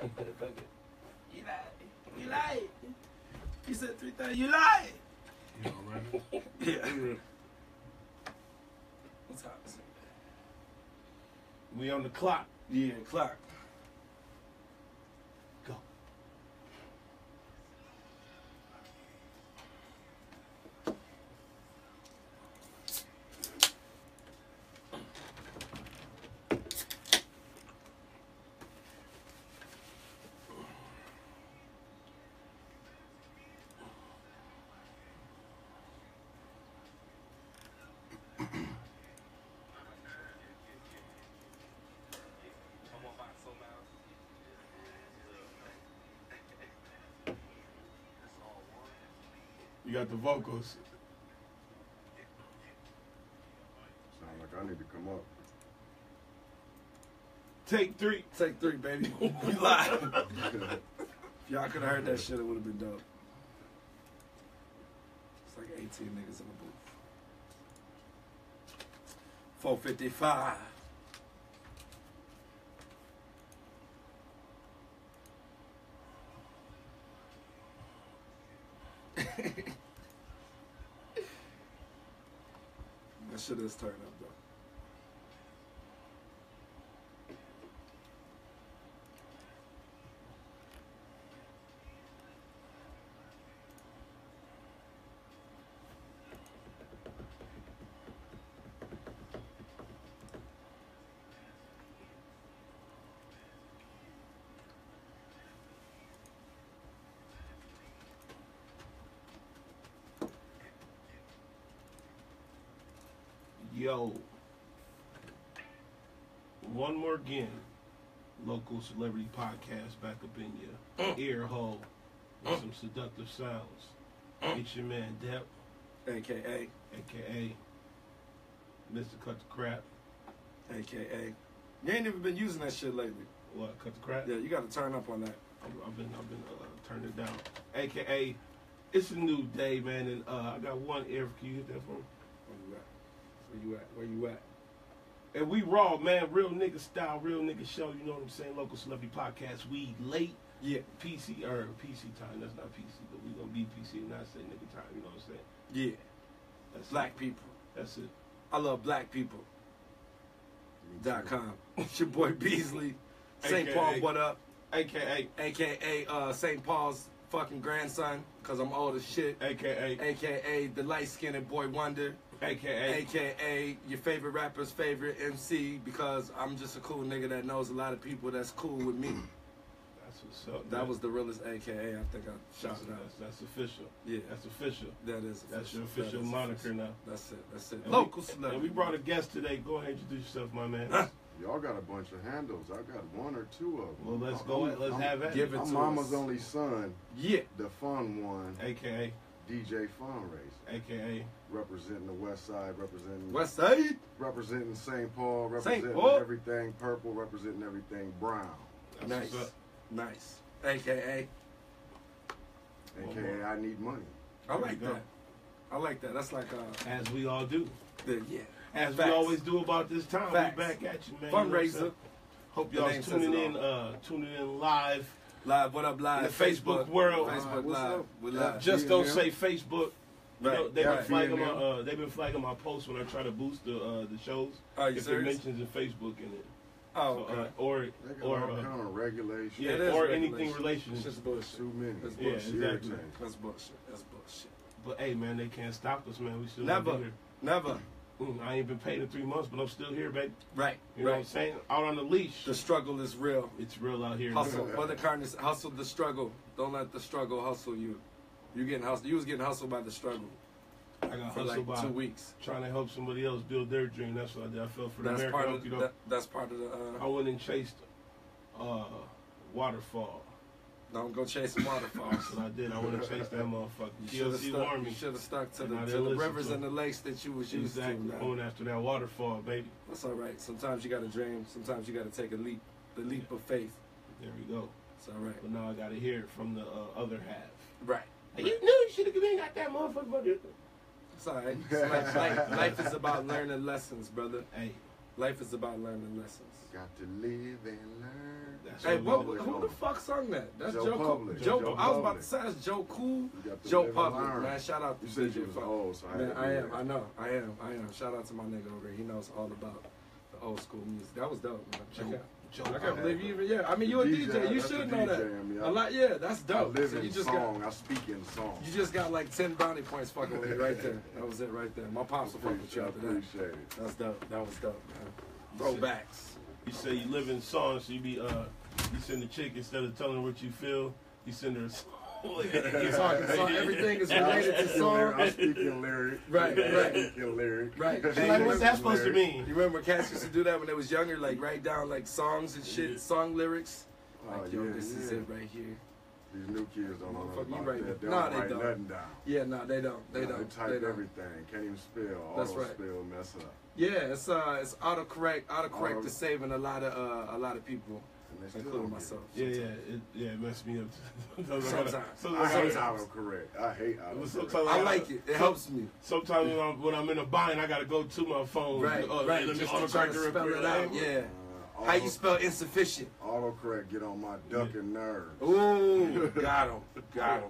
You lie. You lie. He said 3:30. You lie. You all right? Yeah. What's time is it? We on the clock. Yeah, clock. Go. You got the vocals. Sound like I need to come up. Take 3. Take 3, baby. We live. If y'all could have heard that shit, it would have been dope. It's like 18 niggas in the booth. 455. That shit is turned up though. Yo, one more again, local celebrity podcast back up in your ear hole with some seductive sounds. It's your man Dep, a.k.a. Mr. Cut the Crap. a.k.a. You ain't even been using that shit lately. What, Cut the Crap? Yeah, you got to turn up on that. I've been turning it down. A.k.a. It's a new day, man, and I got one ear. Can you hit that for me? Where you at? And we raw, man. Real nigga style, real nigga show. You know what I'm saying? Local celebrity podcast. We late. Yeah. PC time. That's not PC, but we gonna be PC and not say nigga time. You know what I'm saying? Yeah. That's Black it. people. That's it. I love black people.com. It's your boy Paisley. St. Paul, what up? A.k.a. St. Paul's fucking grandson, because I'm old as shit. A.k.a. the light-skinned boy wonder. A.k.a. your favorite rapper's favorite MC, because I'm just a cool nigga that knows a lot of people that's cool with me. That's what's up. That man. was the realest A.k.a. I think I shouted out. That's official. Yeah. That's official. That is official. That's your official moniker now. That's it. And Local celebrity. And we brought a guest today. Go ahead and introduce yourself, my man. Y'all got a bunch of handles. I got 1 or 2 of them. Well, let's go. Let's have it. Give it I'm to mama's us. only son. Yeah. The fun one. A.k.a. DJ Fundraiser. A.k.a. Representing the West Side. Representing West Side. Representing St. Paul. Representing Paul. everything purple. Representing everything brown. That's Nice. what's up. Nice. A.k.a. AKA I need money. I like that. I like that. That's like As we all do. yeah. As Facts. we always do about this time. Facts. We back at you, man. Fundraiser. Hope The y'all name tuning says it tuning in live. Live, what up, live? In the Facebook world. Facebook What's live. up? We live. Just don't say Facebook. You know, Right. they've been Right. flagging my they've been flagging my posts when I try to boost the shows. Are you if serious? it mentions in Facebook in it. Oh, So, okay. or They got all kind of regulations. yeah, It is or regulation. anything relations. It's just bullshit. Too many. That's Yeah, bullshit. exactly. That's bullshit. That's bullshit. But hey, man, they can't stop us, man. We still Never. gonna be here. Never. I ain't been paid in 3 months, but I'm still here, baby. Right. You know what I'm saying? Out on the leash. The struggle is real. It's real out here. Hustle. Brother Carnes, hustle the struggle. Don't let the struggle hustle you. You getting hustled. You was getting hustled by the struggle I got for hustled like by 2 weeks. trying to help somebody else build their dream. That's what I did. I fell for the That's American part of okey doke. that's part of I went and chased waterfall. Don't go chasing waterfalls. That's what I did. I went and chased that motherfucker. TLC warned me. Should have stuck to And I the didn't listen rivers to and the lakes that you was used Exactly. to. Going after that waterfall, baby. That's all right. Sometimes you got to dream. Sometimes you got to take a leap. The leap of faith. There we go. It's all right. But now I got to hear it from the other half. Right. You knew you should have got that motherfucker. But It's all right. It's life is about learning lessons, brother. hey, Life is about learning lessons. Got to live and learn. That's Hey, what who the fuck sung that? That's Joe Joe Public. Joe. Joe I was about Public. to say that's Joe Cool. You got to Joe live and Public, learn. man. Shout out to You said DJ you was Funk. old, so I Man, had to I do am. that. I know. I am. Shout out to my nigga over here. He knows all about the old school music. That was dope, man. Check out. I can't believe you even. Yeah, I mean, you a DJ. You that's should the know that. DJ, I mean, A lot. Yeah, that's I dope. live So in you just song. I speak in song. You just got like 10 bounty points fucking with me right there. That was it right there. My pops will fuck with you I after that. appreciate it. That's dope. That was dope, man. Throwbacks. You say you live in songs, so you send the chick instead of telling her what you feel, you send her a song. You're talking song. Everything is related to song. I'm speaking lyric. Right. I'm speaking lyric. Right. She's like, what's that supposed to mean? You remember cats used to do that when they was younger, like write down like songs and shit, song lyrics. Oh, Like, yo, yeah, this is yeah. it right here. These new kids don't know Motherfucker, nothing you about right. that. They Nah, don't they write don't. nothing down. Yeah, no, they don't. They Nah, don't. They type They don't. everything. Can't even spell. That's Auto right. spell, mess up. Yeah, it's autocorrect. Autocorrect Auto- is saving a lot of people, And they still including don't myself. Yeah, it messed me up. Sometimes. I hate autocorrect. I hate Sometimes autocorrect. I like it. It helps me. Sometimes when I'm in a bind, I gotta go to my phone. Right. Let me Just to try autocorrect to real spell quick. it out. Yeah. How you spell insufficient? Autocorrect get on my ducking nerves. Ooh, got him.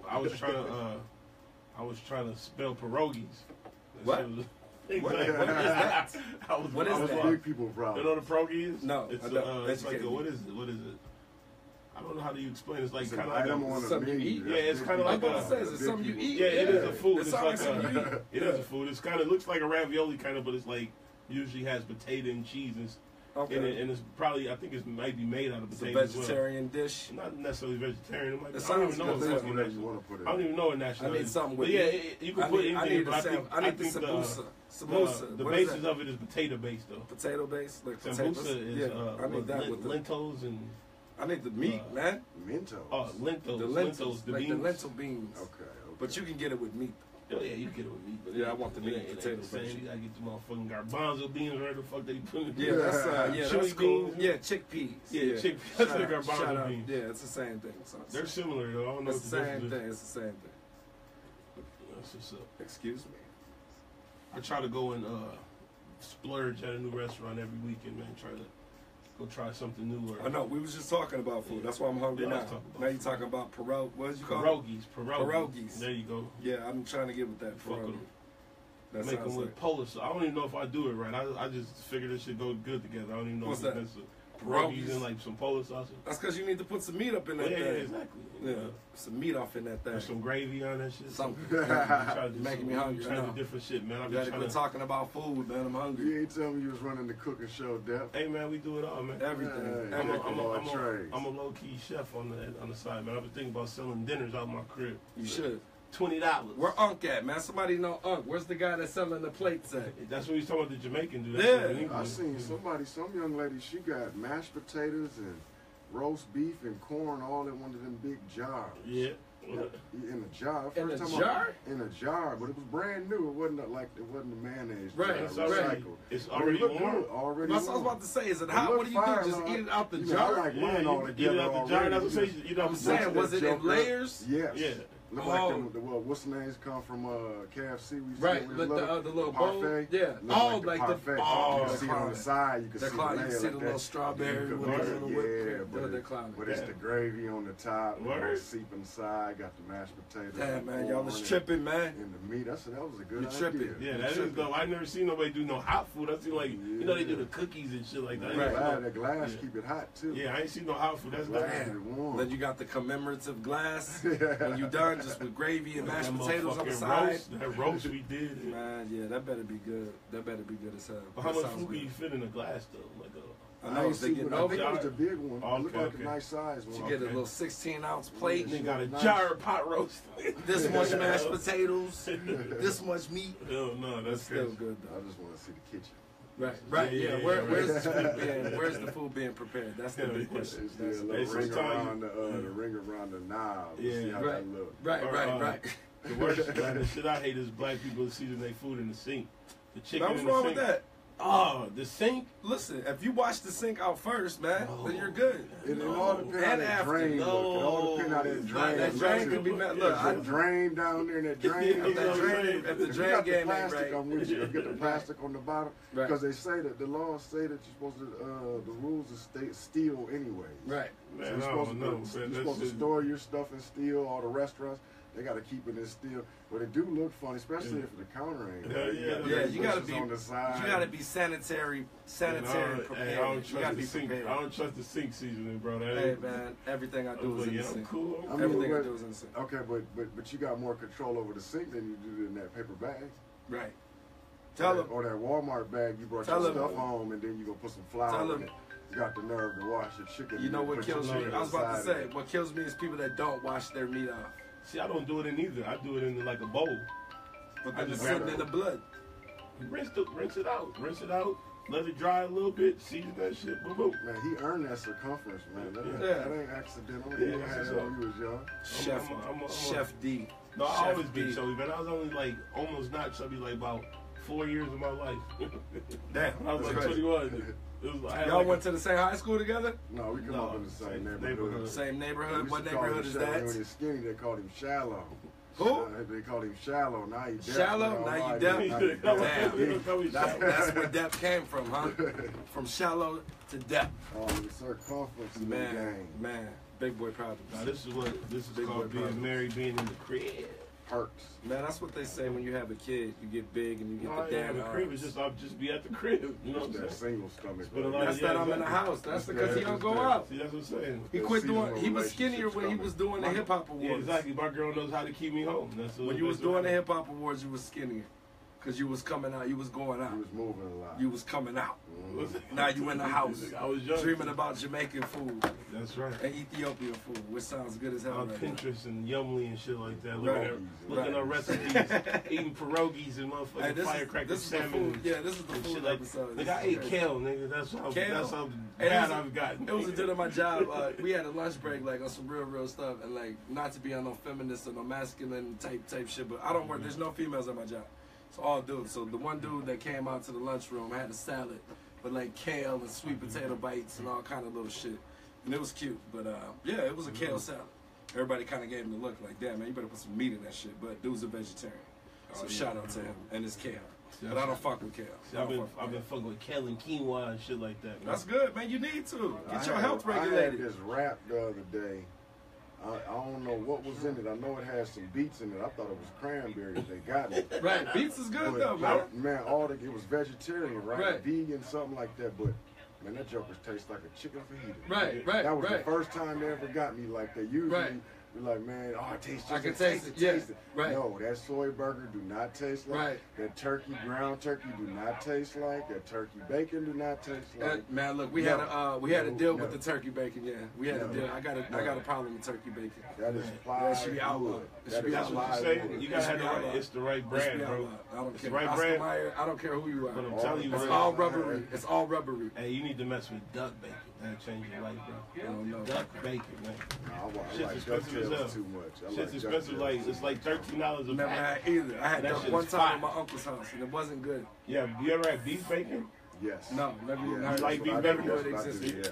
I was trying to spell pierogies. What? Exactly. What is that? What is that? Big people problem. You know what a pierogi is? No, It's I don't. it's like Educate a, me. what is it? I don't know how do you explain it. It's like It's kind an of like item on a, a something you menu. eat. Yeah, it's Big kinda people like I'm about a- to say, is it big something you people. eat? yeah, it is a food. It It's sounds like like something you eat. it is a food. It's kind of looks like a ravioli kind of, but it's like usually has potato and cheese in Okay. it, and it's probably I think it might be made out of It's a potatoes. vegetarian dish. Not necessarily vegetarian. It might be, It I don't sounds even know good. what That's fucking whatever you national. want to put it. I don't even know what national. I need it is. something with But yeah, meat. you can I put need anything, the but I think the sambusa. the Sambusa. What is basis that? of it is potato based though. Potato based, like potatoes. Sambusa is Yeah, I need that with the. lentils and I need the meat, man. Mentos. lentils. The lentils, the like beans. the lentil beans. Okay. But you can get it with meat. Oh, yeah, you get it with meat. But Yeah, I want the meat and it ain't potato the same. version. You gotta get the motherfucking garbanzo beans, whatever the fuck they put in. Yeah, that's Chili that's cool. beans. Yeah, chickpeas. Yeah, chickpeas. Shout That's the out, garbanzo shout out. beans. Yeah, it's the same thing. So They're similar though. I don't know it's what the the same difference thing. It's the same thing. is. That's what's up. Excuse me. I try to go and splurge at a new restaurant every weekend, man. Try to go try something new. Or I know. We was just talking about food. That's why I'm hungry Yeah, now. let's talk about Now you food. talking about pierogi. What did you call it? Pierogies. Pierogies. There you go. Yeah, I'm trying to get with that Fuck pierogi. with 'em. That Make them sounds with like Polish. I don't even know if I do it right. I just figure this shit go good together. I don't even know What's if that? it's pierogies Pierogies? and like some Polish sausage. that's because you need to put some meat up in that Yeah, thing. exactly. Yeah, some meat off in that thing. Or some gravy on that shit. Something. Try to do Making some- me hungry. Try I to know. do different shit, man. I've You been gotta trying quit to. talking about food, man. I'm hungry. You ain't telling me you was running the cooking show, Def. Hey man, we do it all, man. Everything. Hey, I'm Everything. a low key chef on the side, man. I've been thinking about selling dinners out my crib. You should. $20. Where Unc at, man? Somebody know Unc. Where's the guy that's selling the plates at? That's what he's talking about. The Jamaican dude. Yeah. That's what he I was. seen some young lady, she got mashed potatoes and roast beef and corn all in one of them big jars. Yeah. In a jar. In a First time jar? In a jar, but it was brand new. It wasn't the mayonnaise. Right, jar. It's It was already, recycled. it's But it already looked warm. good, already That's what I was warm. about to say. Is it It hot? What looked do you do? fire, Just though. eat it out the You know, jar? I like mine Yeah, all you eat it together out the already. jar. That's what I'm You saying. You know, I'm saying, was it in Joker. layers? Yes. Yeah. Look Oh. like what's the names come from KFC. We used to Right, get the little bowl. parfait. Yeah. Look Oh, the like the parfait. oh, You can see on the side. You can see the clown. You layer can see like the that. little strawberry You with can the mix little it, whipped yeah, cream. but They're it- clowning. But it's Yeah. the gravy on the top. Word. It's seep inside. Got the mashed potatoes. Damn, man, corn y'all was and- tripping, man. And the meat. I said that was a good You idea. tripping. Yeah, that is dope. I never seen nobody do no hot food. I seen like, you know, they do the cookies and shit like that. I ain't Right. seen no- The glass Yeah. keep it hot too. Yeah, I ain't seen no hot food. That's Glass nice. keep it warm. Then you got the commemorative glass. When you done, just with gravy and mashed That potatoes on the motherfucking side. That roast we did. Man, yeah, that better be good. That better be good as hell. But how That much sounds food can good. you fit in a glass though? Like I know ain't they see getting what- I over think it was there. the big one. Oh, It looked okay, like okay. a nice size one. You get a little 16-ounce plate. they got a Nice. jar of pot roast. This much mashed potatoes. This much meat. Hell no, That's that's still crazy. good I though. just want to see the kitchen. Right. Yeah, Yeah. yeah, Where's yeah, the food being? Where's the food being prepared? That's the Yeah, big yeah. question. It's the That's- little Hey, ring sometimes around you- the ring around the knob. Yeah, See how right. that look. Right. Right. The worst, man, the shit I hate is black people season their food in the sink. The chicken What's in the wrong sink. with that? Oh, the sink. Listen, if you wash the sink out first, man, then you're good. It all depends how And that after. drain look. It all depends how that drain That drain could be mad. Look, that drain down there and that drain. if the drain got the game ain't plastic, right. I'm with you. You get the plastic on the bottom Right. because they say that the laws say that you're supposed to. The rules is steel anyway. Right. So Man, you're I supposed, don't to, know, you're man. supposed to That's store your stuff in steel. All the restaurants, they got to keep it in steel. But it do look funny, especially if the counter ain't. Yeah, right. yeah. Yeah, you gotta bushes be. on the side. You gotta be sanitary prepared. I don't You trust gotta the be sink. prepared. I don't trust the sink seasoning, bro. That Hey ain't- man, everything I I do was is like, in yeah, the I'm sink. cool. I mean, Everything I but- do is in the sink. Okay, but you got more control over the sink than you do in that paper bag. Right. Tell them. Or that Walmart bag you brought Tell your 'em. stuff home and then you gonna put some flour Tell in 'em. it. You got the nerve to wash your chicken. You know and what put your kills me? chicken I was about to inside say, of it. what kills me is people that don't wash their meat off. See, I don't do it in either. I do it in like a bowl. But I then just it's sitting grab in the blood. Rinse it out. Let it dry a little bit. Season that shit. Boom, boom. Man, he earned that circumference, man. Yeah. That ain't accidental. Yeah, He had that's it what's when he was young. Chef, I'm a- Chef D. No, I Chef always been D. chubby, man. I was only like almost not chubby, like about 4 years of my life. Damn, When I was that's like crazy. 21. It was, I had Y'all like went to the same high school together? No, we come No, up in the same same neighborhood. neighborhood. Same We neighborhood? used What to call neighborhood him is shallow. that? When he was skinny, they called him shallow. Who? They called him shallow. Now he deaf. Shallow? Man, Now you all deaf? right, now he Damn. That's where depth came from, huh? From shallow to depth. The circumference in the Man, game. man. Big boy problems. Now this is Big called boy being problems. married, being in the crib. Hurts. Man, that's what they say when you have a kid. You get big and you get No, the yeah, dad the crib is arms. I'll just be at the crib. You know what I'm That saying? single stomach. But a lot That's of- that yeah, I'm in the exactly. house. That's That's because he that- don't go that's out. See, that's what I'm saying. He That quit seasonal doing. He was skinnier when he relationship was doing the My- hip hop awards. Yeah, exactly. My girl knows how to keep me home. That's When you was doing the hip hop awards, you was skinnier, cause you was coming out. You was going out. He was moving a lot. You was coming out. Mhm. Now you in the house, I was young. dreaming about Jamaican food That's right. and Ethiopian food, which sounds good as hell. On Right now. Pinterest and Yumly and shit like that. Right. Looking at recipes, eating pierogies and Hey, motherfucking this firecrackers, is the salmon. food. Yeah, this is the and food shit like episode. Nigga, I ate kale, nigga. That's how Kale? bad It was- I've gotten. It was a dude at my job. We had a lunch break, like on some real stuff, and like not to be on no feminist or no masculine type shit, but I don't work. There's no females at my job. It's all dudes. So the one dude that came out to the lunchroom had a salad with like kale and sweet potato bites and all kind of little shit, and it was cute. But yeah, it was a kale salad. Everybody kind of gave him the look, like, damn man, you better put some meat in that shit. But dude's a vegetarian, so shout out to him and his kale. But I don't fuck with kale. See, I've been fucking with kale and quinoa and shit like that. Man. That's good, man. You need to get your health I had regulated. this wrap the other day. I don't know what was in it. I know it had some beets in it. I thought it was cranberries. They got it. Right, beets is good But, though, man. Man, it was vegetarian, right? Right. Vegan, something like that. But man, that joker tastes like a chicken fajita. Right, That was right. the first time they ever got me like that. Usually, Right. we're like, man, I taste I just can like- taste it, yeah, taste it. right. No, that soy burger do not taste like. Right. That turkey, ground turkey, do not taste like. That turkey bacon do not taste like. Man, look, we No. had a deal No. with the turkey bacon. Yeah, we had a No. deal. I got a problem with turkey bacon. That is That should be outlawed. plywood. It That should be is That's what you plywood. say. You gotta have the right. outlawed. It's the right It should brand, be bro. outlawed. I don't It's care. the right Oscar brand. Mayer, I don't care who you are. But I'm All telling you, the It's bro. all rubbery. It's all rubbery. Hey, you need to mess with duck bacon. That'll change your life, bro. I don't know. Duck bacon, man. I Shit's like expensive as hell. DuckTales too much. I Shit's like expensive. DuckTales Like too it's like $13 a Never pack. had either. I had That duck shit one is time fire. at my uncle's house, and it wasn't good. Yeah, you ever had beef bacon? Yes. No, never even Yeah, heard like of beef it. I bacon? never knew it That's what I do, existed. yeah.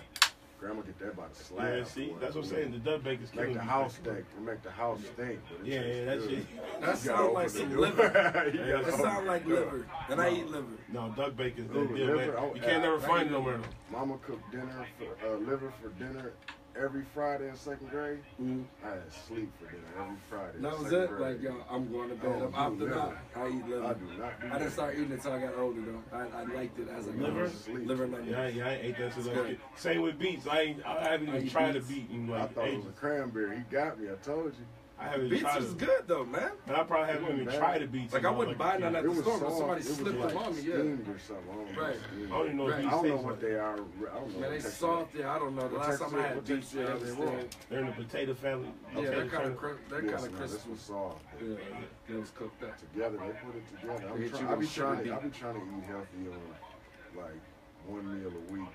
Grandma get that by the slab. Yeah, see, boy. that's what I'm saying. The duck bacon's killing Make the me. house stink. Make the house stink. But it Yeah, tastes yeah, that good. shit. That You gotta sounds like open some the liver. door. You That gotta It open sounds like the door. liver, and I eat liver. No, duck bacon's Ooh, that deal, liver, man. oh, You can't never yeah. find it nowhere. Mama cooked dinner for liver for dinner every Friday in second grade. Mm. I had sleep for dinner every Friday. in That was second it. grade. Like, yo, I'm going to bed. Oh, I'm do opting out. liver. I eat liver. I do not do I didn't that. start eating it until I got older, though. I liked it as I got Liver? older. Sleep. Liver and onions. Yeah, I ain't ate that since I It's was a good. kid. Same with beets. I haven't I even eat tried a beets. beet in I like thought it ages. was a cranberry. He got me. I told you. I haven't Beets tried is it. good, though, man. And I probably haven't It even wasn't tried bad. the beets. Like, in I my wouldn't life. buy none at It the was store, but soft. somebody It was slipped like them on me, yeah. steamed or something. I don't know. Right. Steamed. I don't even know Right. if I beets don't know taste what like. they are. I don't know. Man, they what soft. Yeah, I don't know. The What last time I had texture- beets, what yeah, texture it are was they still. They're in the potato family. Yeah, Potato they're kind family. of they're Yes, kind of man, crisp. this was soft. Yeah, it was cooked up. Together, they put it together. They hit you I be with sugar trying. beet. I be trying to eat healthy on like one meal a week.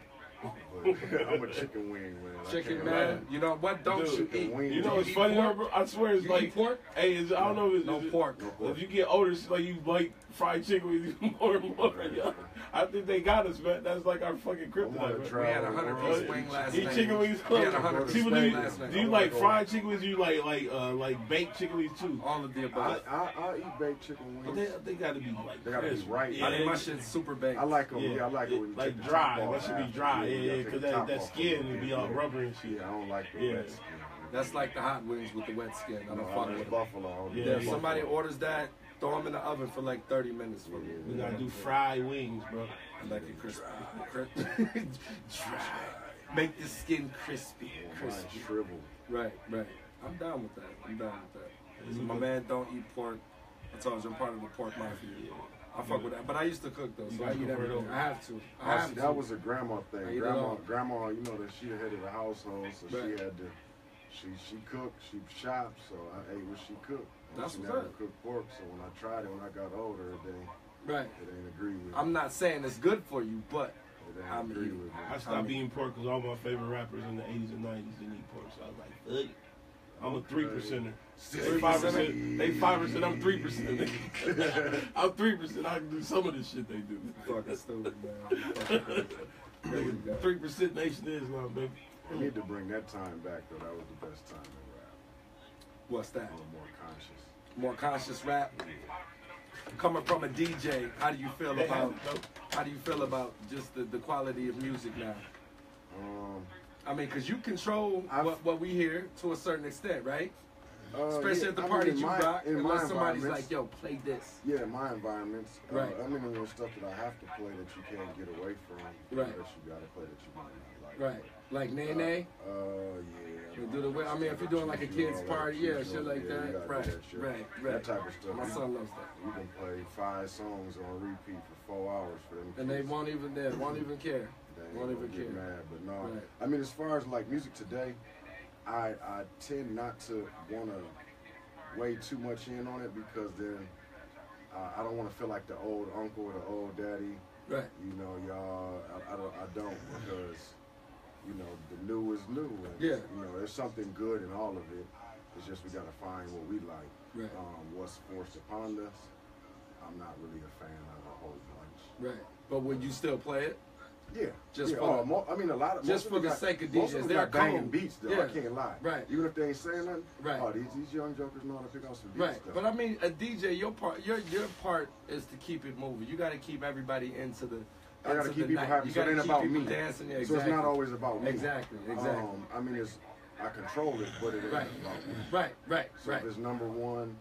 But I'm a chicken wing man. Chicken man. You know what? Don't Dude, you eat? wing. You know Do what's eat funny, pork? bro? I swear it's You like eat pork? Hey, I don't know if No pork. If you get older, it's like you like fried chicken with more and more. Yo. I think they got us, man. That's like our fucking kryptonite. We had 100-piece wing last Eat night. chicken wings. We had 100-piece People wing do, last night. do you like fried chicken wings? You like baked chicken wings too? All of the above. I eat baked chicken But wings. they gotta be like They gotta be crisp. right. I think my shit's super baked. I like them. Yeah, Yeah, I like it when you like take the dry. top That off should be after. dry. You Yeah, gotta take because the top that off skin a would be little all bit. rubbery and shit. Yeah, I don't like the Yeah. wet skin. That's like the hot wings with the wet skin. I don't fuck with them. Buffalo. Yeah, Yeah, if yeah. somebody orders that, throw them in the oven for like 30 minutes for me. We gotta do fried wings, bro. I like it crispy. Dry. Make the skin crispy. Crispy. Shrivel. Right. I'm down with that. So my man don't eat pork. I told you I'm part of the pork mafia. I fuck with that. But I used to cook though, so I eat everything. I have to. That was a grandma I thing. eat it all. Grandma, you know that she the head of the household, so Right. she had to. She cooked, she shopped, so I ate what she cooked. And That's she what's never up. cooked pork, so when I tried it when I got older, it Right. ain't agree with me. I'm not saying it's good for you, but It ain't I'm agree eating. with me. I stopped eating pork because all my favorite rappers in the 80s and 90s didn't eat pork. So I was like, fuck. I'm a 3%er. They 5%. They 5%. I'm 3%. I'm 3%. I can do some of this shit they do. fucking stupid, man. 3% nation is now, baby. They need to bring that time back, though. That was the best time in rap. What's that? A little more conscious. More conscious rap. Coming from a DJ, how do you feel They have about? it, though. How do you feel about just the quality of music now? I mean, because you control what we hear to a certain extent, right? Especially yeah, at the I mean, parties in you my- rock, in my unless somebody's environments- like, yo, play this. Yeah, my environments. Right. I mean, there's stuff that I have to play that you can't get away from. Right. That you gotta play that you might not like. Right. Like Nene. Yeah. You do the way, I mean, if you're doing like a kid's party, yeah, shit like you that. gotta Right, do that shit. right. That type of stuff. My son loves that. You can play 5 songs on repeat for 4 hours for them. And they kids. won't even care. They won't ain't even gonna get care. mad, but no. Right. I mean, as far as like music today, I tend not to want to weigh too much in on it because then I don't want to feel like the old uncle or the old daddy. Right. You know, y'all. I don't because you know the new is new. And, Yeah. You know, there's something good in all of it. It's just we gotta find what we like. Right. What's forced upon us, I'm not really a fan of a whole bunch. Right. But would you still play it? Yeah, Just yeah. for the- I mean, a lot of just most for of the got- sake of most DJs, them they're got banging cold. beats though. Yeah. I can't lie. Right. Even if they ain't saying nothing. Right. Oh, these young jokers know how to pick out some beats. Right. Though. But I mean, a DJ, your part is to keep it moving. You got to keep everybody into the. I gotta into keep the people night. happy. You So it gotta ain't keep about people me. dancing. Yeah, So exactly. it's not always about me. Exactly. I mean, I control it, but it ain't Right. about me. Right. So if it's number one,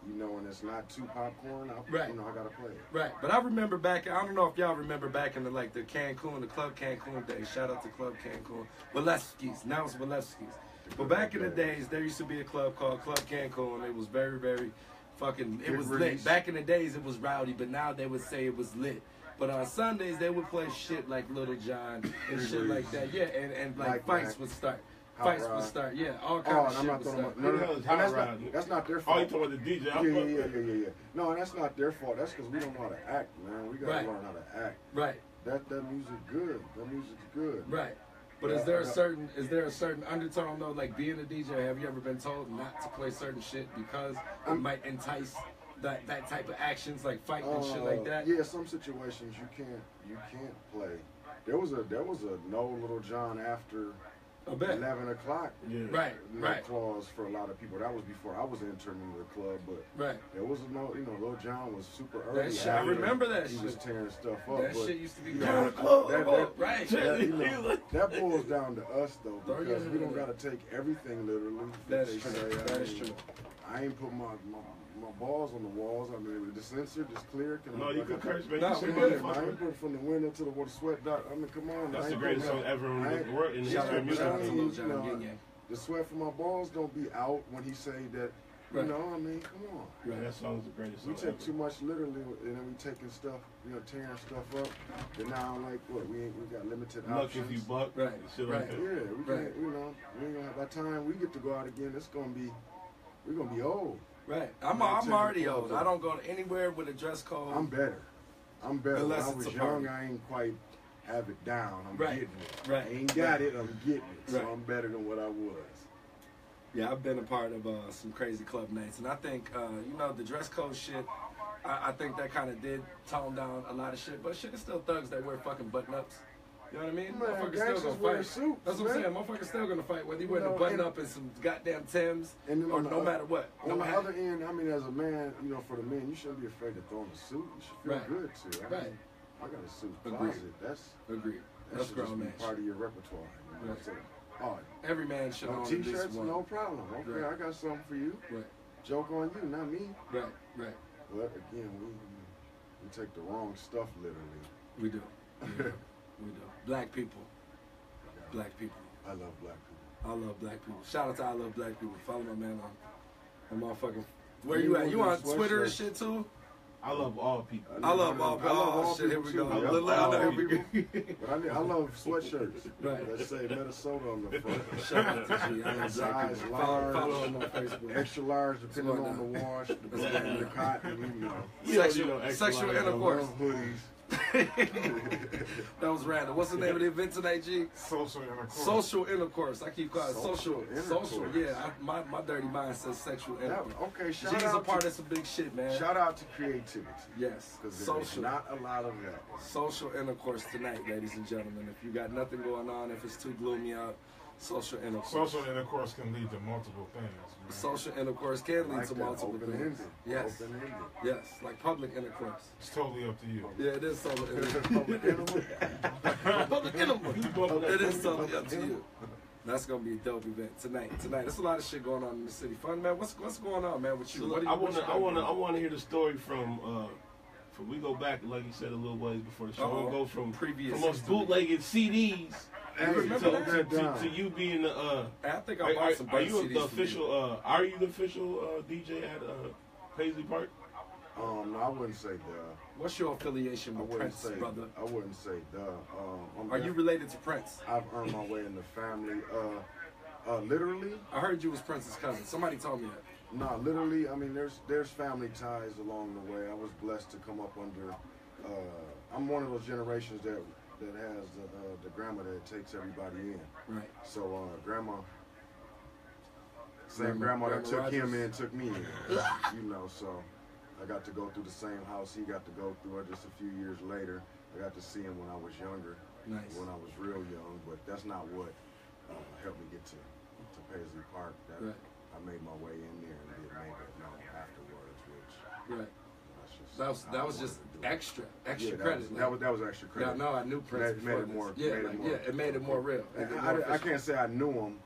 you know, and it's not too popcorn, Right. you know, I gotta play it. Right, but I remember back. I don't know if y'all remember back in the the Cancun, the Club Cancun days. Shout out to Club Cancun, Walewski's. Now it's Walewski's. But back in the days, there used to be a club called Club Cancun. It was very, very fucking. It was lit. Back in the days, it was rowdy, but now they would say it was lit. But on Sundays, they would play shit like Little John and shit like that. Yeah, and like fights would start. Fights would start. Yeah, all kinds of shit would start. That's not their Oh, fault. you talking about the DJ? Yeah. No, and that's not their fault. That's because we don't know how to act, man. We gotta learn how to act. Right. That music good. That music's good. Right. But is there a certain undertone though? Like being a DJ, have you ever been told not to play certain shit because it might entice that type of actions, like fighting and shit like that? Yeah, some situations you can't play. There was a no Little John after I bet. 11 o'clock. Yeah. Right. Clause for a lot of people. That was before I was entering into the club, but Right. there was Lil John was super early. That shit, I remember that he shit. was tearing stuff up. That but shit used to be you down know, the club. that, that boils down to us though, because we don't gotta take everything literally. That is true. I ain't put my balls on the walls. I mean, the censor just clear. No, you can curse, man. No, You say we I good. ain't motherfucker. put it from the window to the water sweat dot. I mean, come on. That's I the ain't greatest put song ever in I the world in the Shout history of out to music. Lil John. know, Yeah. the sweat from my balls don't be out when he say that. You Right. know, I mean, come on. Yeah, that song's the greatest We song take too much literally, and then we taking stuff, tearing stuff up. Then now, like, what? We got limited Luck options. if you buck. Right. Shit Right. like that. Yeah, we can't. We ain't gonna have. By the time we get to go out again, we're gonna be old. Right. I'm already old. I don't go anywhere with a dress code. I'm better. Unless When I it's was a young, party. I ain't quite have it down. I'm Right. getting it. Right. I ain't got it. I'm getting it. So Right. I'm better than what I was. Yeah, I've been a part of some crazy club nights, and I think the dress code shit. I think that kind of did tone down a lot of shit, but shit is still thugs that wear fucking button ups. You know what I mean? Man, Motherfuckers gangsters still wear gonna fight. suits, That's what I'm man. saying. Motherfuckers still gonna fight whether you You wear the know, button and- up and some goddamn Timbs, And then or on the no other- matter what. On No the matter. other end, I mean, as a man, for the men, you shouldn't be afraid to throw on a suit. You should feel Right. good too. I Right. mean, I got a suit Agreed. closet. Agreed. That That's should just grown be man. part of your repertoire. You know? Right. So, oh, Every man should no own at least t-shirts, one. no problem. Okay, Right. I got something for you. Right. Joke on you, not me. Right. Right. But again, we take the wrong stuff literally. We do. We do. We do. Black people. Black people. I love black people. I love black people. Shout out to I love black people. Follow my man on motherfucking. Where you at? You on Twitter and shit too? I love all people. I love all. I love all Oh shit! Here people we too. go. I love Look, all I know people. here we go. But I love sweatshirts. Right. That say Minnesota on the front. Shout out to G. I love black Size people. large. Follow him on Facebook. Extra large, depending going on the down? wash, the cotton, you know. Sexual extra large. intercourse. Love hoodies. That was random. What's the name of the event tonight, G? Social intercourse. Social intercourse. I keep calling it social. Social Social. intercourse. Yeah. My dirty mind says sexual That, intercourse. okay, G's a part of some big shit, man. shout out to creativity. Yes. Because there's Social. not a lot of that. Social intercourse tonight, ladies and gentlemen. If you got nothing going on, if it's too gloomy out, social intercourse. Social intercourse can lead to multiple things. Man. Social intercourse can lead Like to that, multiple things. open-ended. Yes. Open-ended. Yes. Like public intercourse. It's totally up to you. Yeah, it is social intercourse. Public animal. Public intercourse. It is totally up to you. That's gonna be a dope event tonight. There's a lot of shit going on in the city. Fun, man. What's going on, man, with you? So What look, do you- I wanna hear the story from we go back, like you said, a little ways before the show. Uh-oh. We go from Previous us history. bootlegging CDs Hey, remember hold that? that down. to you being the I think I bought some are birth you CDs the from you. official are you the official DJ at Paisley Park? No, I wouldn't say duh. What's your affiliation I with wouldn't Prince, say. brother? I wouldn't say duh. Are you related to Prince? I've earned my way in the family. Literally, I heard you was Prince's cousin. Somebody told me that. no, literally. I mean, there's family ties along the way. I was blessed to come up under. I'm one of those generations that has the grandma that takes everybody in. Right. So grandma that took him in took me in. You know, so I got to go through the same house he got to go through. Just a few years later, I got to see him when I was younger, Nice. when I was real young. But that's not what helped me get to Paisley Park. That Right. I made my way in there and did make it known afterwards, which Right. that's just That was how I just wanted to do it. extra Yeah, credit. that was extra Yeah, credit. no, I knew Prince Made it before more- this. Yeah, made it like, more- yeah, it made it more real. It made it more I official. can't say I knew him,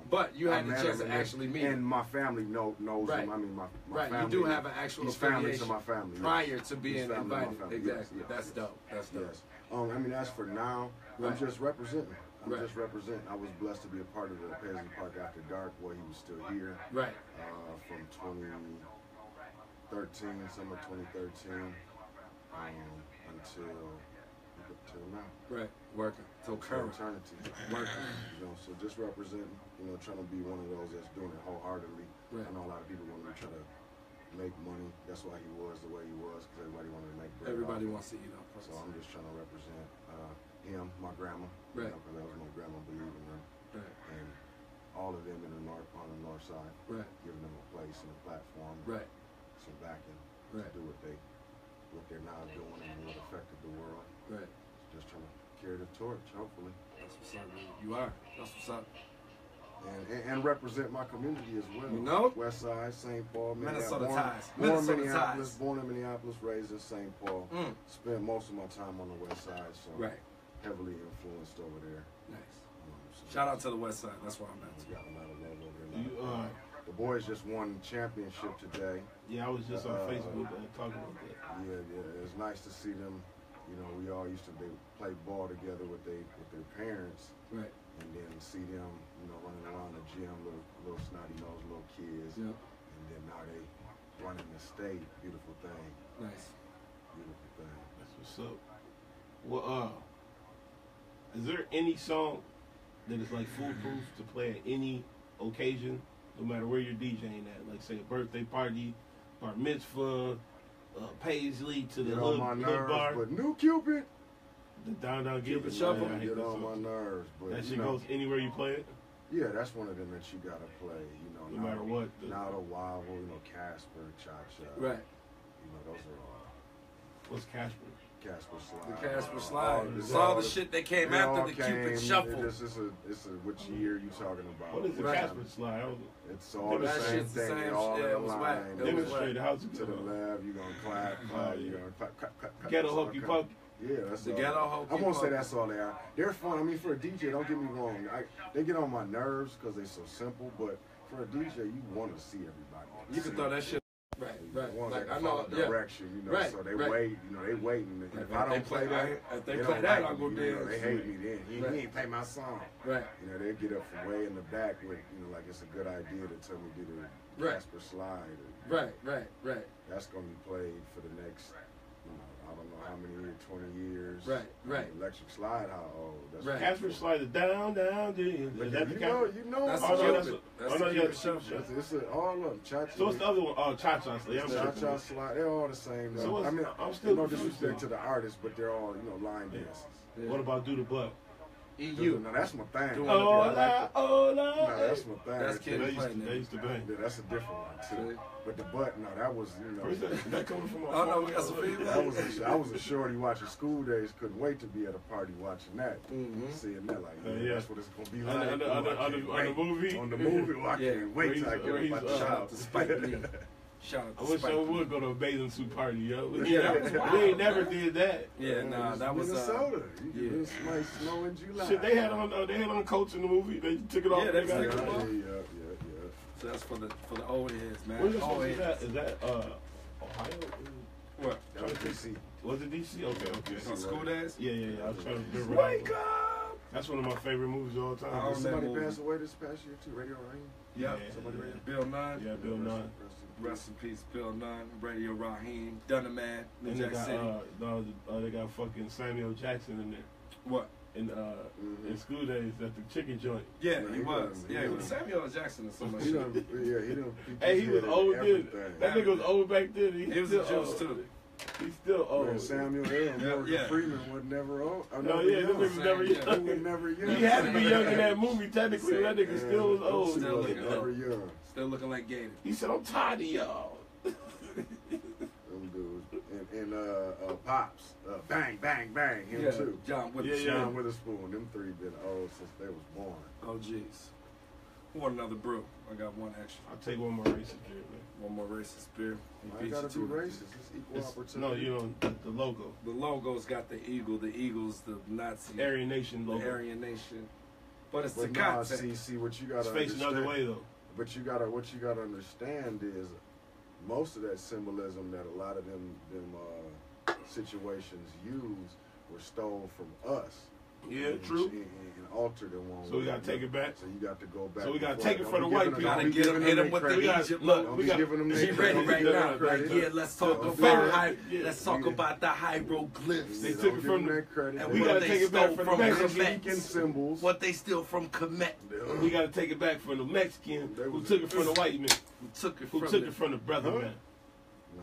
But you I had the met chance him to and- actually meet and him. my family knows Right. him. I mean, my Right, family. you do have an actual he's family affiliation to my family. yes. prior to being He's family to my invited. family, Exactly. yes, That's yes. dope. That's dope. Yes. I mean, as for now, Right. I'm just representing. I'm Right. just representing. I was blessed to be a part of the Paisley Park After Dark while he was still here. Right. From 2013, summer 2013, until now. Right. Working. Till Till current. eternity. Working. You know, so just representing, trying to be one of those that's doing it wholeheartedly. Right. I know a lot of people want to try to make money. That's why he was the way he was, because everybody wanted to make bread. Everybody off wants to eat up. So I'm just trying to represent him, my grandma, Right. because that was my grandma believing him, Right. and all of them in the north on the north side, Right. giving them a place and a platform, Right. some backing Right. to do what they're now doing and what affected the world. Right. Just trying to carry the torch, hopefully, That's what's up, man. You are. That's what's up. and represent my community as well. You know? West Side, St. Paul, Minnesota born, ties. Born Minnesota Minneapolis, ties. born in Minneapolis, raised in St. Paul. Mm. Spent most of my time on the West Side, so Right. heavily influenced over there. Nice. So Shout out to the West Side. That's where I'm at. we got a lot of love over there. You The boys just won the championship today. yeah, I was just on Facebook talking about that. Yeah, it's nice to see them. We all used to play ball together with their parents, Right. and then see them, running around the gym, little snotty nosed little kids, Yep. and then now they running the state. Beautiful thing, Nice. beautiful thing. That's what's up. Well, is there any song that is like foolproof to play at any occasion, no matter where you're DJing at? Like say a birthday party, bar mitzvah, Paisley to the Get on my hood nerves, bar. but New Cupid. The down down Cupid get Shuffle. I hate Get that on my song. nerves, but That you shit know, goes anywhere you play it, yeah, that's one of them that you gotta play. You know, no matter what. Not a wobble, you know, Casper, Cha Cha. Right. You know, those are all What's Casper? Casper Slide. The Casper Slide. All It's all the shit that came they all after the Cupid came- Shuffle. It's a which year you talking about? What is the Right. Casper slide? I don't- It's all the That same shit's the thing. same All shit. in It a was line. whack. It was Demonstrate how's it To the go. left, you gonna clap. Oh, You yeah. gonna clap. Ghetto That's all hokey come. pokey. Yeah, that's The all. ghetto hokey I'm gonna say pokey. that's all they are. They're fun. I mean, for a DJ, don't get me wrong. They get on my nerves because they're so simple. But for a DJ, you want to see everybody. You can throw that shit. Right, right. The ones Like that I can know, follow yeah. direction, you know. Right, So they right. wait. You know, they waiting. If If I they don't play that, if they they play don't that, like I'll go me, you know, dance. they hate me then. He Right. ain't play my song. Right. You know, they get up from way in the back with, you know, like it's a good idea to tell me to do the Right. Casper Slide. Right, right. That's gonna be played for the next, you know, I don't know how many years, 20 years. Right. Electric Slide, how old? That's Right. Casper slide it down, down, down. But Is that the you Casper? know. That's Oh, the no, that's Cupid. a- That's oh, no, the yeah, Cupid the Shuffle. Cupid It's all of them. Cha-cha. So what's the other one? Oh, Cha-Cha slide. I'm Cha-cha tripping. Slide. They're all the same. So though. what's- I mean, I'm still no confused, disrespect though. to the artists, but they're all, you know, line dances. Yeah. What about Do the Butt? EU. No, that's my thing. Doing Oh, I like that. no, No, that's my thing. That's They Kid used to, playing they that. used to bang. Yeah, that's a different one too. See? But the butt, no, that was, you know. Where's that coming from? Oh, no, we got some feedback. I was a shorty watching School Days. Couldn't wait to be at a party watching that. Mhm. Seeing that, like, Yeah. yeah, that's what it's gonna be On like. the- on the- Ooh, I on the- can't on the wait. movie? On the movie, well, I Yeah. can't Where wait till I he's- get where up out he's, the Shout shop. out to Spike Lee. Shout out I to wish Spike I Lee. would go to a bathing suit party, yo. We Yeah. ain't never did that. Yeah, nah, that was Minnesota. You yeah. can smell snow in July. Shit, they had on coats in the movie. They took it off. Yeah, they got took it it off. Yeah. So that's for the old heads, man. Where's the Old song is heads. that? Is that Ohio? What? That was DC. Was it DC? Okay. On School Days? Yeah. I was trying to remember. Wake up! That's one of my favorite movies of all time. Oh, Did somebody movie. pass away this past year too? Radio Raheem? Yep. Yeah. Somebody ready? Bill Nunn. Yeah, Bill Nunn. Rest in peace, Bill Nunn. Radio Raheem. Dunner Man. New And they Jack got, City. they got fucking Samuel Jackson in there. What? In School Days at the chicken joint. Yeah, No, he he was. wasn't. Yeah, He he was wasn't. Samuel L. Jackson or so much He shit. done, yeah, he done. Hey, he was old then. That nigga was old back then. He was a still juice old. too. He's still Oh, old. Samuel L. and Morgan Yeah. Freeman was never old. No, yeah, this nigga was never Yeah. He young. was never young. He had to be young in that movie. Technically, that nigga still was old. He Still was looking never old. young. Still looking like Gator. He said, "I'm tired of y'all." Them dudes. And Pops. Bang, bang, bang. Him Yeah, too. John Witherspoon. Yeah. Sean Witherspoon. Them three been old since they was born. Oh, jeez. Who want another brew? I got one extra. I'll take one more racist beer, man. One more racist beer. He I beat gotta you be to it. racist. It's equal It's, opportunity. no, you know the logo, The logo's got the eagle. The eagle's the Nazi. Aryan Nation The logo. Aryan Nation. But it's But the nah, content. see what you gotta It's facing understand. another way though. But what you gotta understand is most of that symbolism that a lot of them situations use were stolen from us. Yeah, and, true. And altered in one way. So we gotta take it back. So you got to go back. So we gotta and take forth. it from Don't the be white giving people. Gotta don't be get 'em, giving hit 'em their with the credit. Egypt look, look. Don't we be got- giving them their She credit. ready right Don't now. give them Like, credit. yeah, let's talk Don't about give hi- yeah, let's talk yeah. about the hieroglyphs. They Yeah, took don't it give from them the- their credit. and we what gotta they take it back stole from the from Mexicans. Kemet. Speaking symbols. What they steal from Kemet. We gotta take it back from the Mexican They who was- took it from the white man, Who took it who from took the- it from the brother Huh? man.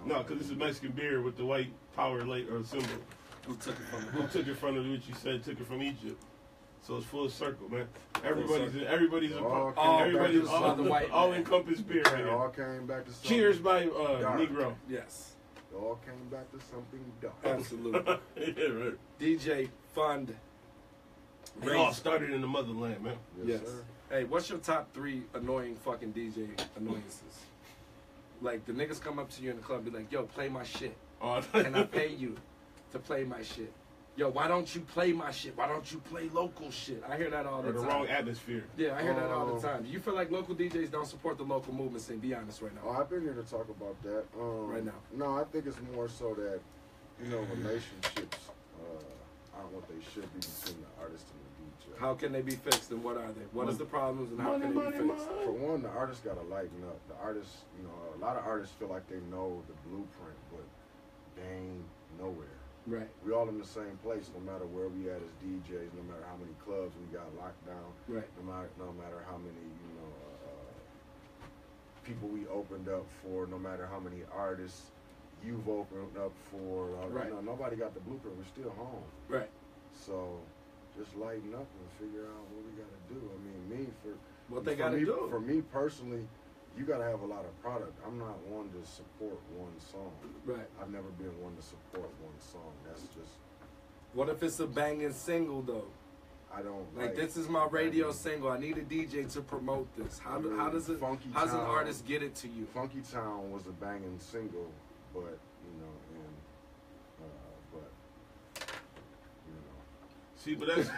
No, because this is Mexican beer with the white power late or symbol. Who took it from Who the took it from the, what you said, took it from Egypt. So it's full circle, man. circle. Everybody's All everybody's came back to the white all man. encompassed beer right It here. all came back to something. Cheers by dark. Negro. Yes, It all came back to something dark. absolutely. Yeah, right. DJ Fund. It all started in the motherland, man. Yes. sir. Hey, what's your top 3 annoying fucking DJ annoyances? Like the niggas come up to you in the club, be like, "Yo, play my shit. Oh, Can I pay you to play my shit? Yo, why don't you play my shit? Why don't you play local shit?" I hear that all the or the time. wrong atmosphere. Yeah, I hear that all the time. Do you feel like local DJs don't support the local movement scene? Be honest right Oh, now. I've been here to talk about that. Right now. No, I think it's more so that, relationships aren't what they should be between the artist and the DJ. How can they be fixed and what are they? What is the problems and how can they be fixed? For one, the artist got to lighten up. The artists, a lot of artists feel like they know the blueprint, but they ain't nowhere. Right, We all in the same place, no matter where we at as DJs, no matter how many clubs we got locked down, right, no matter how many, people we opened up for, no matter how many artists you've opened up for. Right. Nobody got the blueprint. We're still home. right. So just lighten up and figure out what we got to do. I mean, What they got to do. For me personally, you got to have a lot of product. I'm not one to support one song. Right. I've never been one to support one song. That's just. What if it's a banging single though? I don't like this is my radio single. I need a DJ to promote this. How does an artist get it to you? Funky Town was a banging single, but See, but that's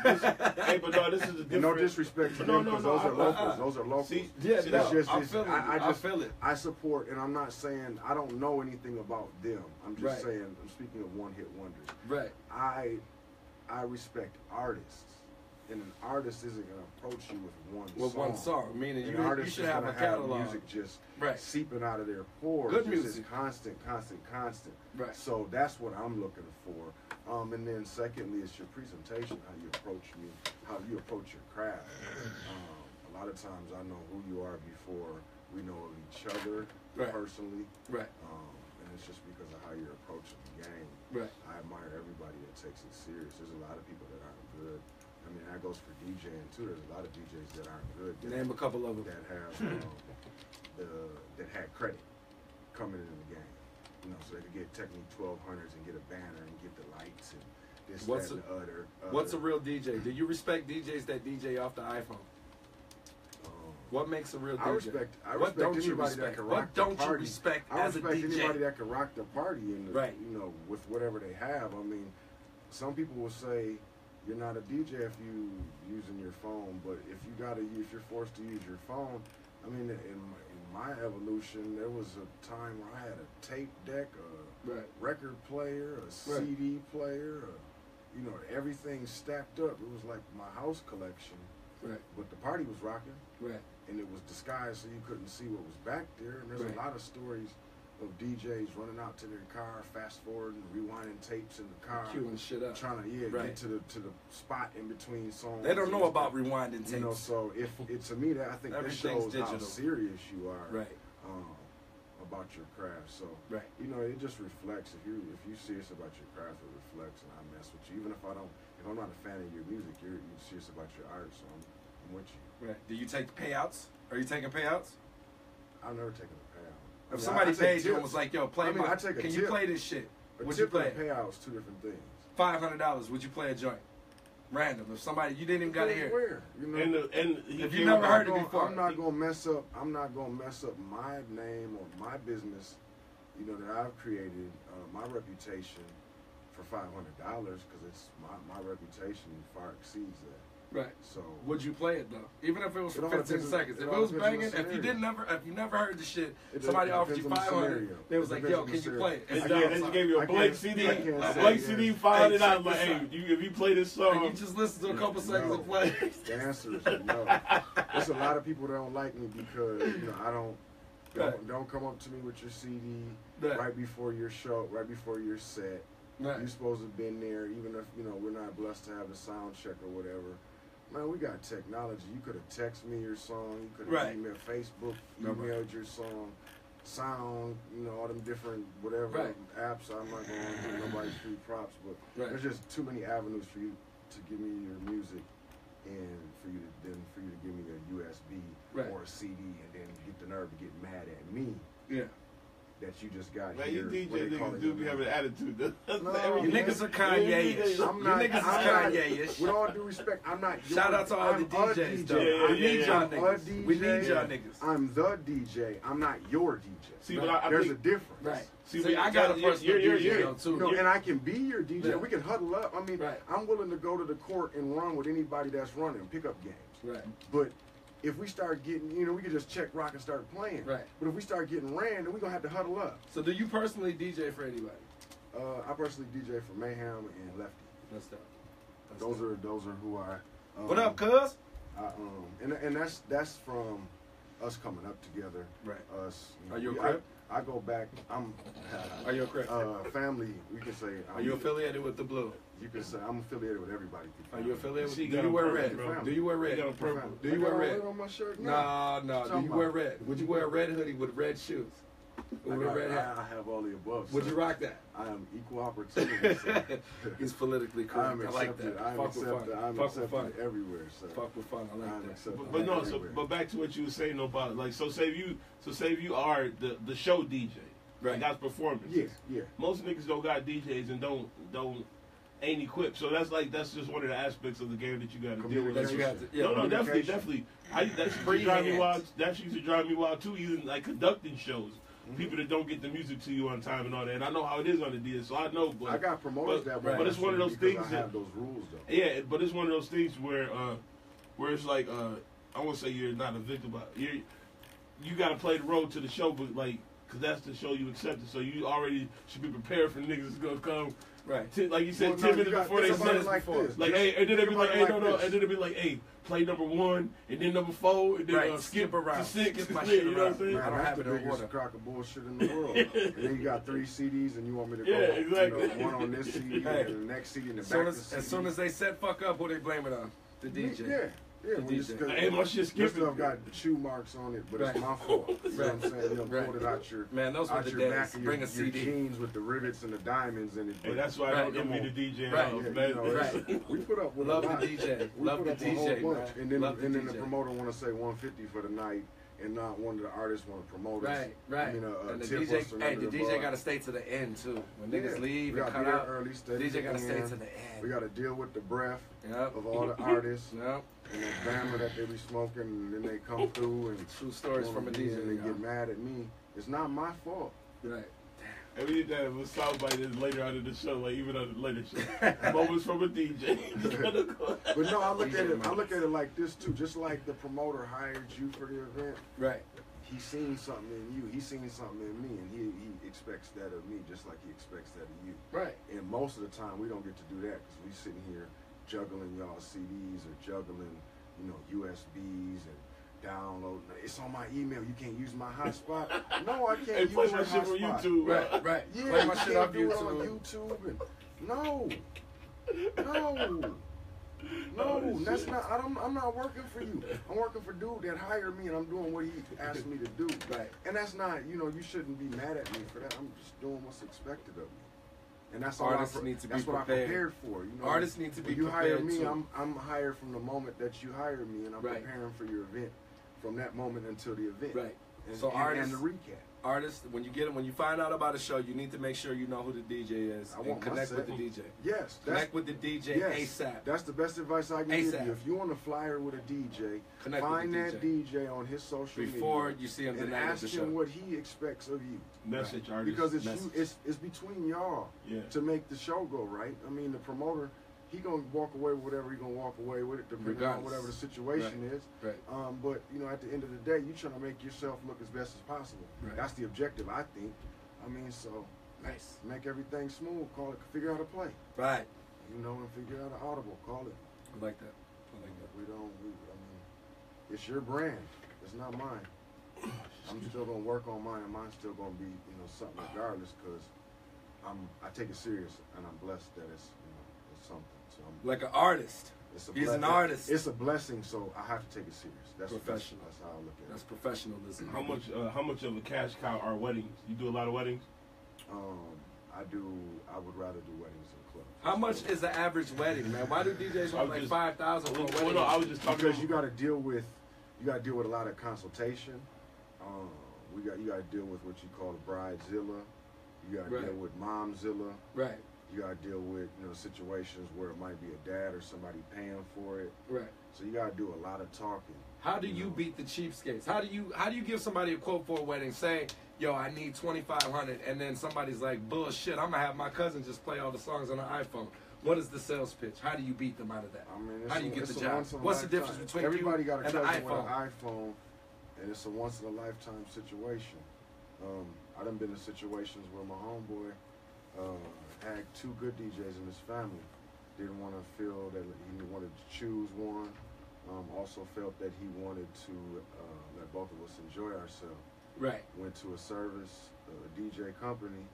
hey, but no, this is a different. No disrespect to them, because those are locals. Those are locals. See, I feel it. I support, and I'm not saying I don't know anything about them. I'm just saying I'm speaking of one-hit wonders. Right. I respect artists, and an artist isn't gonna approach you with one song. Meaning an you artist should have a catalog. Music just seeping out of their pores. Good music. Constant. Right. So that's what I'm looking for. And then secondly, it's your presentation, how you approach me, how you approach your craft. A lot of times I know who you are before we know of each other personally. Right. And it's just because of how you're approaching the game. Right. I admire everybody that takes it serious. There's a lot of people that aren't good. I mean, that goes for DJing too. There's a lot of DJs that aren't good. Name a couple of them. That have that had credit coming into the game. You know, so they could get Technique 1200s and get a banner and get the lights and this, that, and the other. What's a real DJ? Do you respect DJs that DJ off the iPhone? What makes a real DJ? I respect anybody that can rock the party. What don't you respect as a DJ? I respect anybody that can rock the party and you know, with whatever they have. I mean, some people will say you're not a DJ if you using your phone, but if you're forced to use your phone, I mean, in my evolution, there was a time where I had a tape deck, a record player, a CD player, everything stacked up. It was like my house collection. Right. But the party was rocking. Right. And it was disguised so you couldn't see what was back there. And there's a lot of stories of DJs running out to their car, fast forwarding, rewinding tapes in the car, queuing shit up, trying to get to the spot in between songs. They don't know about rewinding tapes. You know, so if it to me, that I think that shows how serious you are about your craft. So you know, it just reflects. If you're serious about your craft, it reflects, and I mess with you. Even if I'm not a fan of your music, you're serious about your art, so I'm with you. Right. Do you take payouts? Are you taking payouts? I've never taken a payout. If somebody paid you and was like, "Yo, play can you play this shit?" Would you play? Payouts, two different things. $500. Would you play a joint? Random. If somebody you didn't even gotta hear. Where? You know, if you never heard it before, I'm not gonna mess up my name or my business. You know that I've created my reputation for $500 because it's my reputation far exceeds that. Right. So would you play it though? Even if it was for 15 seconds. If it was banging, if you never heard the shit, somebody offered you $500. They was like, "Yo, can you play it?" They just gave you a blank CD, $500. Like, hey, if you play this song, and you just listen to a couple seconds and play. The answer is no. There's a lot of people that don't like me because I don't come up to me with your CD right before your show, right before your set. Right. You're supposed to have been there, even if we're not blessed to have the sound check or whatever. Man, we got technology. You could have texted me your song. You could have emailed Facebook, emailed your song, sound. All them different whatever apps. I'm not going to give nobody's free props, but there's just too many avenues for you to give me your music, and for you to give me a USB or a CD, and then get the nerve to get mad at me. Yeah. That you just got here. Man, you DJ niggas do be having an attitude. You niggas are Kanye-ish. You niggas is Kanye-ish. With all due respect, I'm not. Shout out to all the DJs, though. We need y'all niggas. We need y'all niggas. I'm the DJ. I'm not your DJ. See, but there's a difference. Right. See, I got a personal DJ, too. And I can be your DJ. Yeah. We can huddle up. I mean, I'm willing to go to the court and run with anybody that's running pickup games. Right. But if we start getting, we can just check rock and start playing. Right. But if we start getting ran, then we're going to have to huddle up. So do you personally DJ for anybody? I personally DJ for Mayhem and Lefty. That's dope. Those are who I... what up, cuz? And that's from us coming up together. Right. Us. Are you a Crip? I go back. Are you a Crip? Family, we can say. Are you affiliated with the Blue? You can say I'm affiliated with everybody. Are you affiliated with? Do you wear red? Do you wear red? Do you wear red? On my shirt? No. Do you wear red? Would you wear a red hoodie with red shoes? I have all the above. Would you rock that? I am equal opportunity. So. He's politically correct. I like that. I'm accepted everywhere. So. Fuck with fun. I like that. But no, but back to what you were saying about like say if you are the show DJ, right? Like, that's performance. Yeah. Most niggas don't got DJs and ain't equipped. So that's just one of the aspects of the game that you got to deal with. That you have to, no, definitely. That used to drive me wild. That used to drive me wild too. Even like conducting shows, people that don't get the music to you on time and all that. And I know how it is on the DS, so I know. But I got promoters that way. But it's one of those things. I have those rules though. Yeah, but it's one of those things where it's like I won't say you're not a victim, but you got to play the role to the show, but like. Because that's the show you accepted, so you already should be prepared for niggas that's gonna come. Right. Like you said, 10 minutes before they said it. Like, hey, and then they be like, hey, no, and then they be like, hey, play number 1, and then number 4, and then skip around to 6. Skip my shit, you know what I'm saying? Man, I don't have the biggest crock of bullshit in the world. And then you got 3 CDs, and you want me to go, exactly. One on this CD, and the next CD, and the back of the CD. As soon as they set fuck up, who they blame it on? The DJ. Yeah, hey, my shit skipping. This stuff got chew marks on it, but it's my fault. You know what I'm saying? Pulled it out your those were the days. Bring a CD. Your jeans with the rivets and the diamonds in it. Hey, that's why I don't envy the DJ. We put up with love a lot. The DJ. Love the DJ, man. And then the DJ. promoter want to say 150 for the night, and not one of the artists want to promote us. Right. I mean, and the tip DJ, us or the DJ got to stay to the end too. When niggas leave and cut out, early, DJ got to stay to the end. We got to deal with the breath of all the artists. Yep. And the bammer that they be smoking, and then they come through and true stories from a DJ. And they get mad at me. It's not my fault. Right. And we did that with soundbite later on in the show, like even on the later show. Moments from a DJ. But no, I look at it like this too. Just like the promoter hired you for the event. Right. He's seen something in you. He's seen something in me, and he expects that of me, just like he expects that of you. Right. And most of the time, we don't get to do that because we sitting here juggling y'all CDs or juggling, USBs and downloading. It's on my email. You can't use my hotspot. No, I can't use my your shit from hotspot. YouTube. Right. Yeah, play my shit off YouTube. On YouTube and no, that's not. I'm not working for you. I'm working for dude that hired me, and I'm doing what he asked me to do. Right. And that's not. You shouldn't be mad at me for that. I'm just doing what's expected of me. And that's artists all need to be that's prepared. what I prepared for. Artists need to be you prepared. Hire me, too. I'm hired from the moment that you hire me, and I'm preparing for your event from that moment until the event. Right. And, artists, and the recap. Artists, when you find out about a show, you need to make sure you know who the DJ is and connect with the DJ. Yes. Connect with the DJ ASAP. That's the best advice I can give you. If you want a flyer with a DJ, find that DJ on his social media. Before you see him the and night of the ask show. him what he expects of you. Message artists. Because it's between y'all to make the show go right. I mean, the promoter, he gonna walk away with whatever he gonna walk away with it, depending on whatever the situation is. Right. But at the end of the day, you trying to make yourself look as best as possible. Right. That's the objective, I think. I mean, so nice. Make everything smooth. Call it. Figure out a play. Right. And figure out an audible. Call it. I like that. It's your brand. It's not mine. I'm still gonna work on mine, and mine's still gonna be something regardless, because I take it serious, and I'm blessed that it's something. So like an artist. He's an artist. It's a blessing, so I have to take it serious. That's professional. That's how I look at it. That's professionalism. How much of a cash cow are weddings? You do a lot of weddings? I would rather do weddings in clubs. How much is the average wedding, man? Why do DJs want like 5,000 for a wedding? No, I was just talking because you got to deal with a lot of consultation. You got to deal with what you call a bridezilla. You got to deal with momzilla. Right. You got to deal with situations where it might be a dad or somebody paying for it. Right. So you got to do a lot of talking. How do you beat the cheapskates? How do you give somebody a quote for a wedding? Say, yo, I need $2,500, and then somebody's like, bullshit, I'm gonna have my cousin just play all the songs on an iPhone. What is the sales pitch? How do you beat them out of that? I mean, how do you get the job? What's the difference between everybody you got a and the cousin iPhone? with an iPhone, and it's a once in a lifetime situation. I done been in situations where my homeboy had 2 good DJs in his family. Didn't want to feel that he wanted to choose one. Also felt that he wanted to let both of us enjoy ourselves. Right. Went to a service, a DJ company,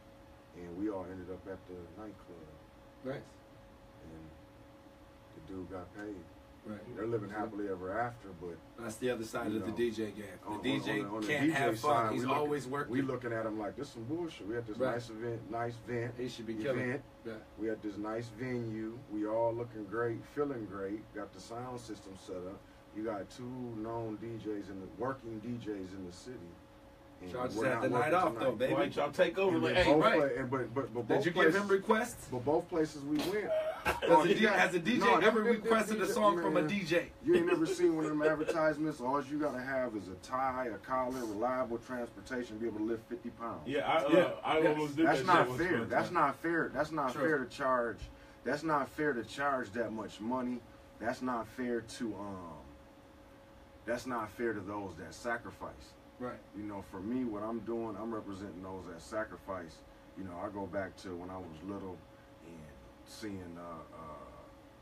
and we all ended up at the nightclub. Nice. And the dude got paid. Right. They're living happily ever after, but that's the other side of the DJ game. The DJ on the can't DJ have fun. side, He's always working. We looking at him like this some bullshit. We had this nice event. He should be killing. Yeah. We had this nice venue. We all looking great, feeling great. Got the sound system set up. You got 2 known DJs working DJs in the city. Y'all just had the night off though, baby. Why y'all take over? Like, hey, right. But did you give him requests? But both places we went. Has a DJ ever requested a song from a DJ? You ain't never seen one of them advertisements. All you gotta have is a tie, a collar, reliable transportation, be able to lift 50 pounds. Yeah, I almost did That's that. not fair. That's not fair. That's not fair to charge. That's not fair to charge that much money. That's not fair to That's not fair to those that sacrifice. Right. You know, for me, what I'm doing, I'm representing those that sacrifice. You know, I go back to when I was little and seeing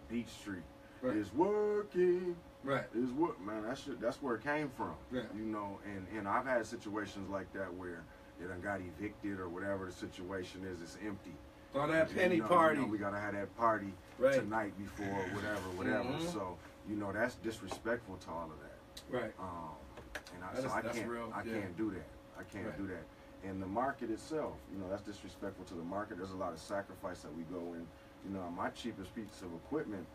Beach Street is working. Right. Is what, man, that's where it came from. Yeah. You know, and I've had situations like that where it done got evicted or whatever the situation is, it's empty. Oh, that penny party. You know, we gotta have that party tonight before whatever. Mm-hmm. So, you know, that's disrespectful to all of that. Right. And I can't do that. I can't do that. And the market itself, you know, that's disrespectful to the market. There's a lot of sacrifice that we go in. You know, my cheapest piece of equipment,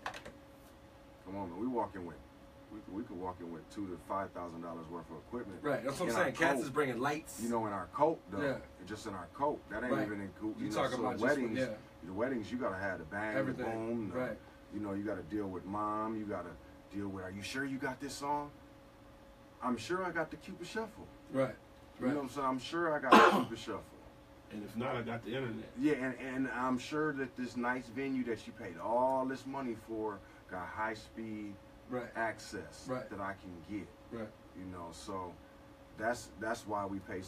come on, man, we could walk in with $2,000 to $5,000 worth of equipment. Right, that's what I'm saying. Cats is bringing lights. You know, in our coat, though. Just in our coat. That ain't even include. You talking about weddings? Just, the weddings, you gotta have the bang, everything. The boom. Right. You know, you gotta deal with mom. You gotta deal with. Are you sure you got this song? I'm sure I got the Cupid Shuffle. Right. You know what I'm saying? I'm sure I got the Cupid Shuffle. And if not, I got the internet. Yeah, and I'm sure that this nice venue that you paid all this money for got high speed access that I can get. Right. You know, so that's why we pay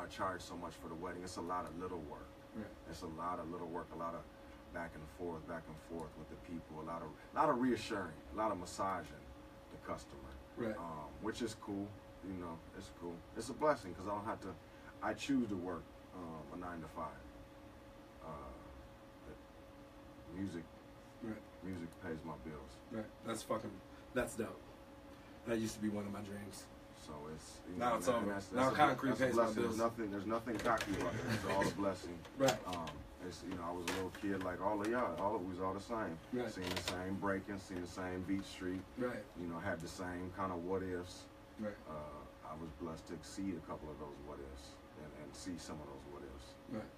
charge so much for the wedding. It's a lot of little work. Right. It's a lot of little work, a lot of back and forth with the people, a lot of reassuring, a lot of massaging the customer. Right. Which is cool. You know, it's cool. It's a blessing because I don't have to. I choose to work a 9 to 5. Music pays my bills. Right. That's dope. That used to be one of my dreams. So it's now it's over. Now concrete pays my bills. There's nothing cocky about it. It's all a blessing. Right. It's, you know, I was a little kid like all of y'all. We was all the same. Right. Seeing the same breaking, seeing the same Beach Street. Right. You know, had the same kind of what ifs. Right. I was blessed to exceed a couple of those what ifs and see some of those what ifs. Right.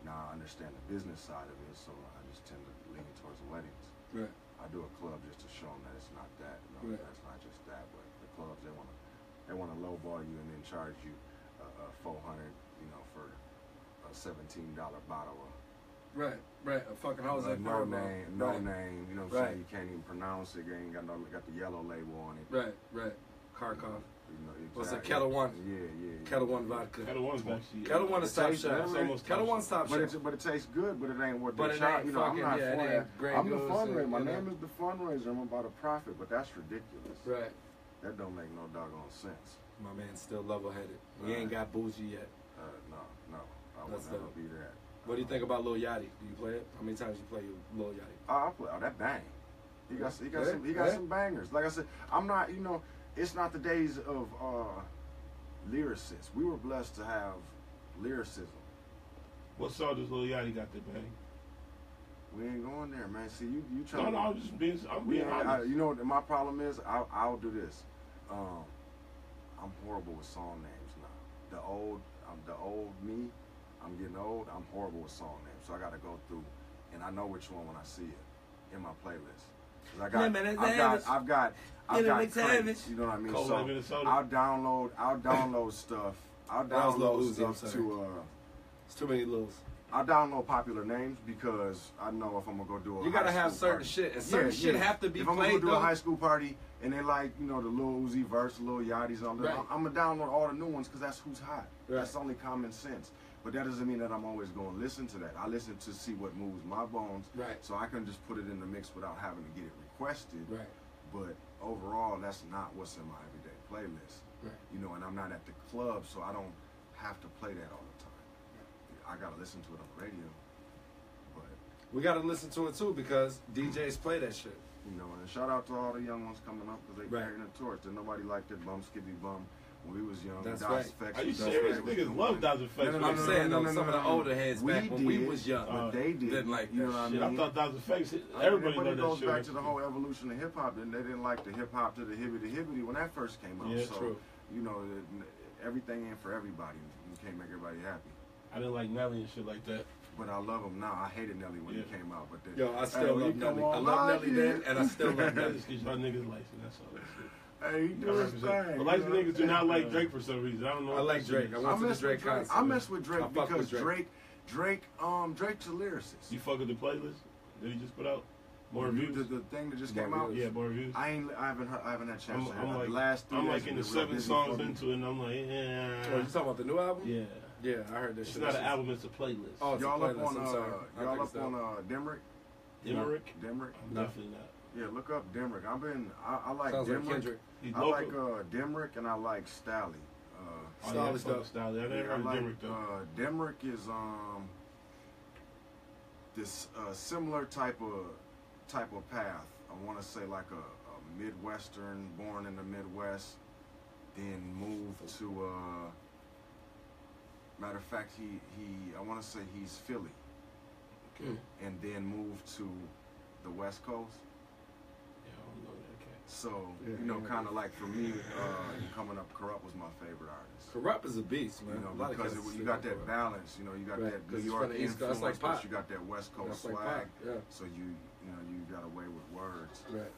Now I understand the business side of it, so I just tend to lean towards weddings. Right. I do a club just to show them that it's not that. You know, that's not just that, but the clubs they wanna lowball you and then charge you $400, you know, for a $17 bottle of. Right. A fucking Jose no name, you know what I'm saying? You can't even pronounce it. You ain't got the yellow label on it. Right. Kharkov. You know, exactly. What's it? Kettle One. Yeah. Kettle One vodka. Kettle One's actually. Kettle One is top shot. Kettle One top shot. But it tastes good, but it ain't what they charge. You know, I'm not for that. I'm the fundraiser. My name is the fundraiser. I'm about a profit, but that's ridiculous. Right. That don't make no doggone sense. My man's still level-headed. He ain't got bougie yet. No. I would never be that. What do you think about Lil Yachty? Do you play it? How many times you play Lil Yachty? I play. Oh, that bang. He got some bangers. Like I said, I'm not. You know, it's not the days of lyricists. We were blessed to have lyricism. What song does Lil Yachty got to bang? We ain't going there, man. See, you trying. No, I'm just being. I'm being honest. You know what my problem is? I'll do this. I'm horrible with song names now. The old me. I'm getting old. I'm horrible with song names, so I got to go through, and I know which one when I see it in my playlist. I've got crates, you know what I mean? So I'll download stuff. I'll download stuff to it's too many Lils. I'll download popular names because I know if I'm gonna go do a you gotta have certain shit, and certain shit have to be played. If I'm gonna do a high school party and they like, you know, the Lil Uzi verse, the Lil Yachty's on there, I'm gonna download all the new ones because that's who's hot. Right. That's only common sense. But that doesn't mean that I'm always going to listen to that. I listen to see what moves my bones, so I can just put it in the mix without having to get it requested. Right. But overall, that's not what's in my everyday playlist. Right. You know, and I'm not at the club, so I don't have to play that all the time. I got to listen to it on the radio. But we gotta listen to it too because DJs play that shit. You know, and shout out to all the young ones coming up because they carrying the torch. There's nobody like that Bum Skippy Bum when we was young. That's Daze right. Effects Are you was serious? Daze Niggas was love doing Daze Effects. I'm saying though, some of the older heads back when we was young, but they didn't like you know that what I shit. mean? I thought Daze Effects, everybody but loved it that goes shit. back to the whole evolution of hip hop. And they didn't like the hip hop to the hibbity hibbity when that first came out. Yeah, so, true. you know, everything ain't for everybody. You can't make everybody happy. I didn't like Nelly and shit like that. But I love him now. I hated Nelly when he came out. But then, Yo, I still love Nelly. I love Nelly then, and I still love Nelly. Just y'all niggas like it, that's all that shit. Hey, he do his thing. But like the niggas do not like Drake for some reason. I don't know. I like Drake. I went to the Drake concert. I mess with Drake because Drake. Drake's a lyricist. You fuck with the playlist that he just put out? More reviews? The thing that just came out? Yeah, more reviews. I haven't had a chance to I'm like, the last 3 I'm days like in the have been 7 busy songs for me. into it, and I'm like, yeah. Oh, you talking about the new album? Yeah. Yeah, I heard this It's shit. not an album, it's a playlist. Oh, it's Y'all a up playlist. on I'm sorry. Demrick? Demrick? Demrick? I'm definitely not. Yeah, look up Demrick. I like Sounds like Demrick. Kendrick. He's I local. like Demrick and I like Stally. Oh, yeah, I Stally fuck with stuff. Stally. I never heard of Demrick though. Demrick is this similar type of path. I want to say like a Midwestern, born in the Midwest, then moved to. Matter of fact, I want to say he's Philly, Okay. and then moved to the West Coast. Yeah, I don't know that cat. So Yeah, kind of like for me, coming up, Corrupt was my favorite artist. Corrupt is a beast, man. You know, A lot of because cats you sleep got on that Corrupt. balance. You know, you got Right, that 'cause New it's York from the East Coast, influence, that's like but pop. you got that West Coast That's like swag. pop, yeah. So you got away with words, Right.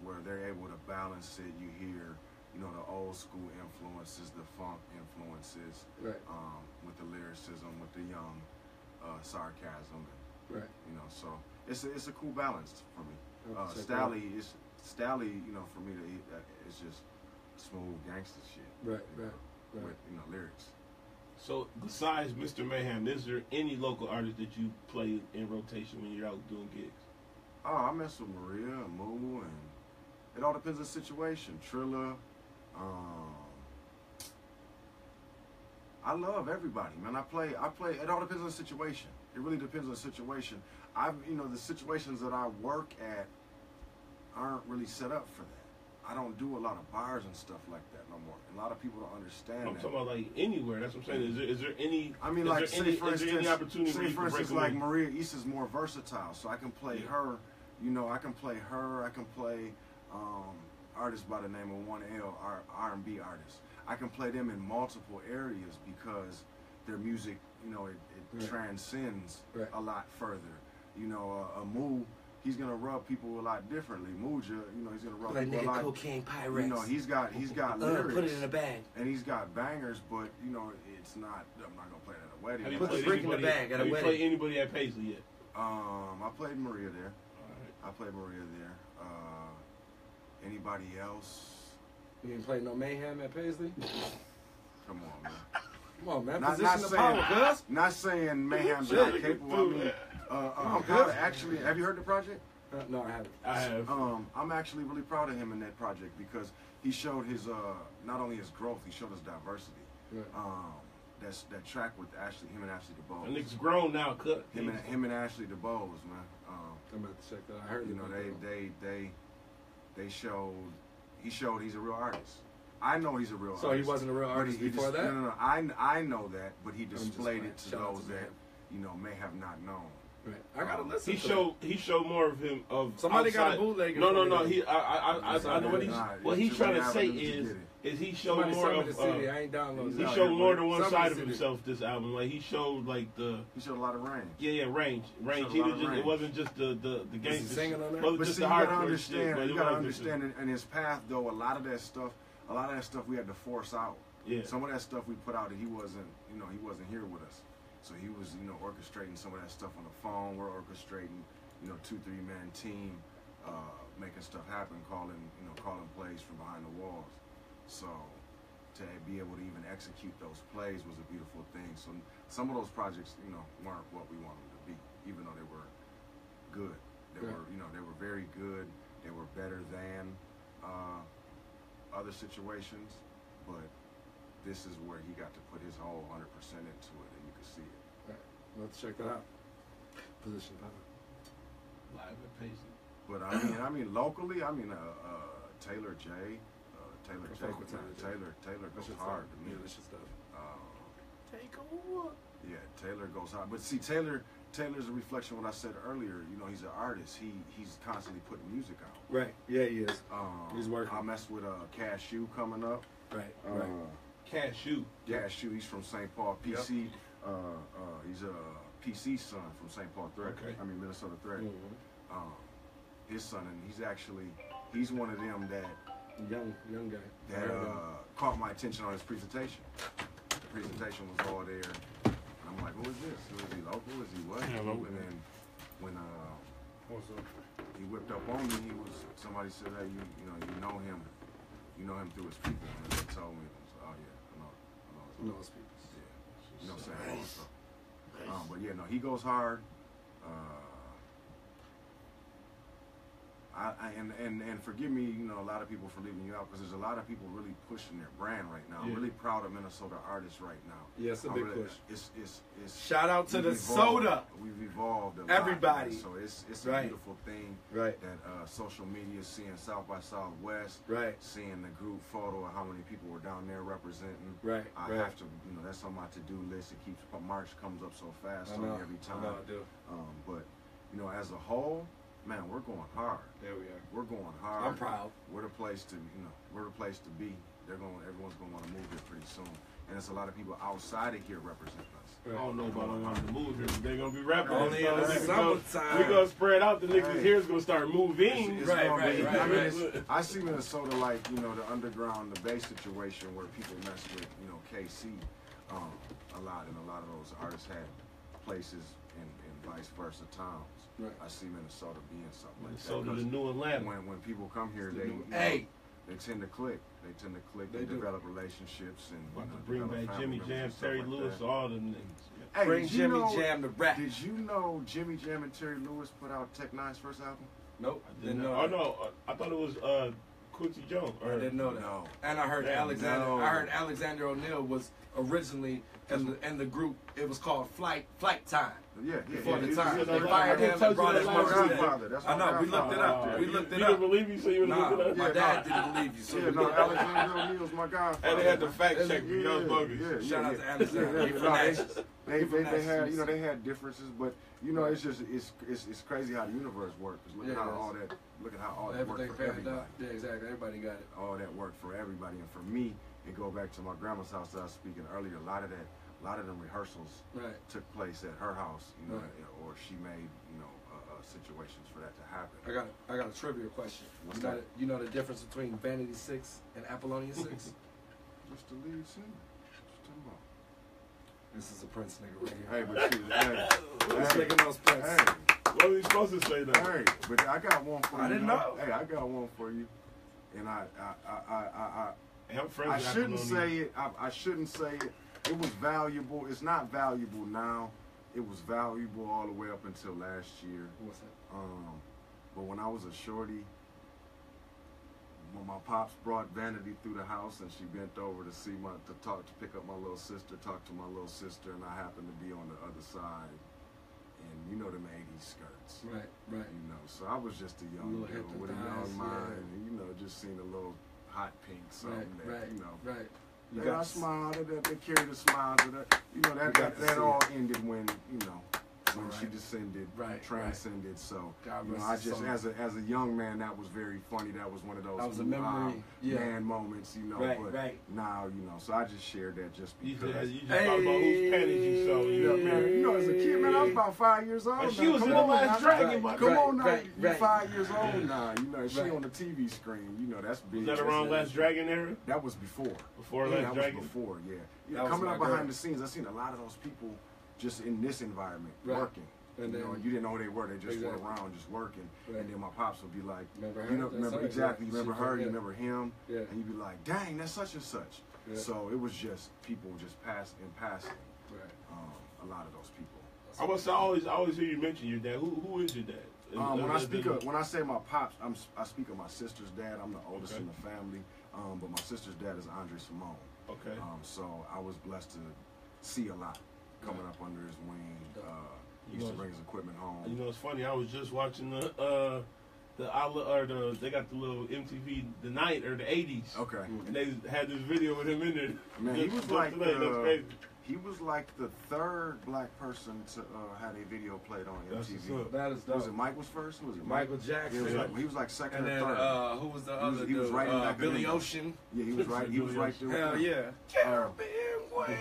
where they're able to balance it. You hear, the old school influences, the funk influences, Right. with the lyricism, with the young sarcasm, Right. So it's a cool balance for me. I'll have to check it out. Stally, for me it's just smooth gangster shit. Right. Right. Right. With lyrics. So besides Mr. Mayhem, is there any local artist that you play in rotation when you're out doing gigs? Oh, I mess with Maria and Moo, and it all depends on the situation. Trilla, I love everybody, man. I play. It all depends on the situation. It really depends on the situation. The situations that I work at aren't really set up for that. I don't do a lot of bars and stuff like that no more. And a lot of people don't understand I'm that. talking about like anywhere. That's what I'm saying. Is there any? I mean, is like, there any opportunity where you can break away? like Maria East is more versatile, so I can play her. I can play her. I can play artists by the name of 1L, R&B artists. I can play them in multiple areas because their music, it transcends a lot further. A Moo, he's gonna rub people a lot differently. Mooja, he's gonna rub people a lot. Cocaine Pyrex. He's got lyrics. Put it in a bag. And he's got bangers, but it's not. I'm not gonna play that at a wedding. Have you Put the played brick in the anybody? bag at a Have you wedding. played anybody at Paisley yet? I played Maria there. All right. I played Maria there. Anybody else? You ain't play no Mayhem at Paisley? Come on, man. Come on, man. Not Position of saying, power, cuz. not saying Mayhem's not capable. I mean, I'm proud of actually. Have you heard the project? No, I haven't. I have. I'm actually really proud of him in that project because he showed his not only his growth, he showed his diversity. Right. That track with him and Ashley DeBose. That nigga's grown now. Cut. Him and Ashley DeBose, man. I'm about to check that out. I heard They showed. He showed he's a real artist. I know he's a real artist. So he wasn't a real artist before that? No. I know that, but he displayed it to Shout out those to that him. may have not known. Right. I gotta listen. He showed more of him of Somebody outside. got a bootleg. No. I know what he's trying to say is he showed more of I ain't downloading. he showed more than one side of himself this album. Like he showed like he showed a lot of range. Range. It wasn't just the gangster. Singing on that? Wasn't But just see, the you gotta hardcore understand. shit, You gotta understand in his path though. A lot of that stuff we had to force out. Yeah. Some of that stuff we put out, he wasn't here with us. So he was, orchestrating some of that stuff on the phone. We're orchestrating, 2-3 man team, making stuff happen, calling plays from behind the walls. So to be able to even execute those plays was a beautiful thing. So some of those projects, weren't what we wanted them to be, even though they were good. They were very good. They were better than other situations, but this is where he got to put his whole 100% into it, and you could see it. Right. Let's check that out. Position power. Live at Paisley. But I mean, locally, Taylor J. Taylor goes hard to me. Take over. Yeah, Taylor goes hard. But see, Taylor's a reflection of what I said earlier. You know, he's an artist. He's constantly putting music out. Right. Yeah, he is. He's working. I messed with Cashew coming up. Right. Cashew. He's from St. Paul. PC. Yep. He's a PC son from St. Paul Thread. Okay. I mean Minnesota Thread. Mm-hmm. His son, and he's one of them that young guy that caught my attention on his presentation. The presentation was all there. And I'm like, who is this? Is he local? Is he what? Yeah, local. And then when What's up? he whipped up on me, somebody said, hey, you know him through his people. And they told me, oh yeah, I know his people. Yeah. You know what I'm saying? So, but yeah, no, he goes hard. And forgive me, you know, a lot of people for leaving you out, because there's a lot of people really pushing their brand right now. I'm really proud of Minnesota artists right now. Yeah, it's a big push. It's shout out to the soda. We've evolved a lot. Everybody. So it's a beautiful thing that social media is seeing South by Southwest. Right. Seeing the group photo of how many people were down there representing. Right. I have to, you know, that's on my to-do list. It keeps March comes up so fast every time. I know I do. But you know, as a whole, man, we're going hard. There we are. We're going hard. I'm proud. We're the place to, we're the place to be. Everyone's gonna want to move here pretty soon, and there's a lot of people outside of here representing us. Right. I don't know about wanting to move here. They're gonna be rapping. Only in the summertime. We're gonna spread out. The niggas here is gonna start moving. It's right. I mean, I see Minnesota like, you know, the underground, the Bay situation where people mess with, you know, KC a lot, and a lot of those artists had places in vice versa towns. Right. I see Minnesota being something like that. Minnesota, the new Atlanta. When people come here, they tend to click. They develop relationships and bring back Jimmy Jam, Terry Lewis, all the niggas. Hey, bring Jimmy Jam to rap. Did you know Jimmy Jam and Terry Lewis put out Tech Nine's first album? Nope. I didn't know. Oh no, I thought it was Quincy Jones. I didn't know that. No. And I heard Alexander O'Neal was originally in the group. It was called Flight Time. Before the time. They fired him and brought his grandfather. I know. We looked it up. We looked it up. You didn't believe me, so you would have looked it up? My dad didn't believe you. So Alexander O'Neal's my godfather. And they had to fact check me. Y'all bogus. Shout out to Alexander. They had differences, but you know, it's crazy how the universe works. Look at how all that worked for everybody. Yeah, exactly. Everybody got it. All that worked for everybody, and for me, it go back to my grandma's house that I was speaking earlier. A lot of them rehearsals took place at her house, you know, or she made, you know, situations for that to happen. I got a trivia question. You know the difference between Vanity 6 and Apollonia 6? Just the lead singer. This is a Prince nigga right here. Hey, but This nigga knows Prince. Hey, what are we supposed to say though? Hey, but I got one for you. I didn't know. Hey, I got one for you, and I shouldn't say it. I shouldn't say it. It was valuable. It's not valuable now. It was valuable all the way up until last year. What's that? But when I was a shorty, when my pops brought Vanity through the house, and she bent over to pick up my little sister, talk to my little sister, and I happened to be on the other side, and you know them 80s skirts. Right. You know, so I was just a young dude with a young mind, and you know, just seen a little hot pink something you know. Right. I smiled at that. They carried a smile to that. You know, that all ended when, you know, when she descended, transcended. So, you know, I just, as a young man, that was very funny. That was one of those man moments, you know. But now, you know, so I just shared that just because. You just talked about whose panties you saw. You know, as a kid, man, I was about 5 years old. And she was in the last Dragon. Come on now, you're 5 years old now. You know, she on the TV screen. You know, that's big. Was that around Last Dragon era? That was before. Before Last Dragon? That was before, yeah. Coming up behind the scenes, I've seen a lot of those people just in this environment working. And you know, you didn't know who they were. They just were around, just working. And then my pops would be like, remember exactly. You remember her. You remember him. And you'd be like, dang, that's such and such. So it was just people just passing. A lot of those people. I always hear you mention your dad. Who is your dad? When I say my pops, I speak of my sister's dad. I'm the oldest in the family. But my sister's dad is Andre Simone. Okay. So I was blessed to see a lot coming up under his wing. He used to bring his equipment home. You know, it's funny. I was just watching they got the little MTV the 80s. Okay. And they had this video with him in there. Man, he was like he was like the third black person to have a video played on MTV. That is dope. Was it Mike was first? Who was it? Michael Jackson. Yeah, he was like second and or then, third. who was the other dude? He was right in back Billy Ocean. Yeah, he was right. He was right there. Hell yeah. Caribbean way.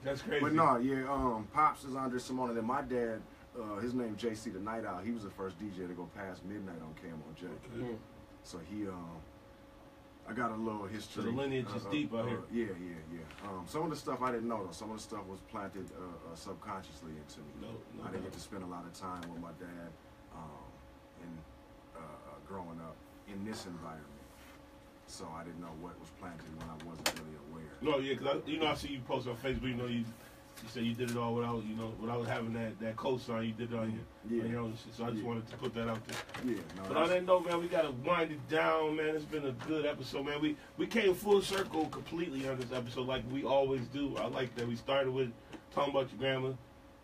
That's crazy. But no, yeah. Pops is Andre Simone. And then my dad, his name JC the Night Owl. He was the first DJ to go past midnight on Camo J. Okay. So he I got a little history. So the lineage is deep out here. Yeah. Some of the stuff I didn't know though. Some of the stuff was planted subconsciously into me. No I didn't get to spend a lot of time with my dad growing up in this environment. So I didn't know what was planted when I wasn't really aware. No, yeah, because I see you post on Facebook. You know, you said you did it all without having that cosign. You did it on your own shit. So I just wanted to put that out there. Yeah. No, but on that note, man, we gotta wind it down, man. It's been a good episode, man. We came full circle completely on this episode, like we always do. I like that we started with talking about your grandma's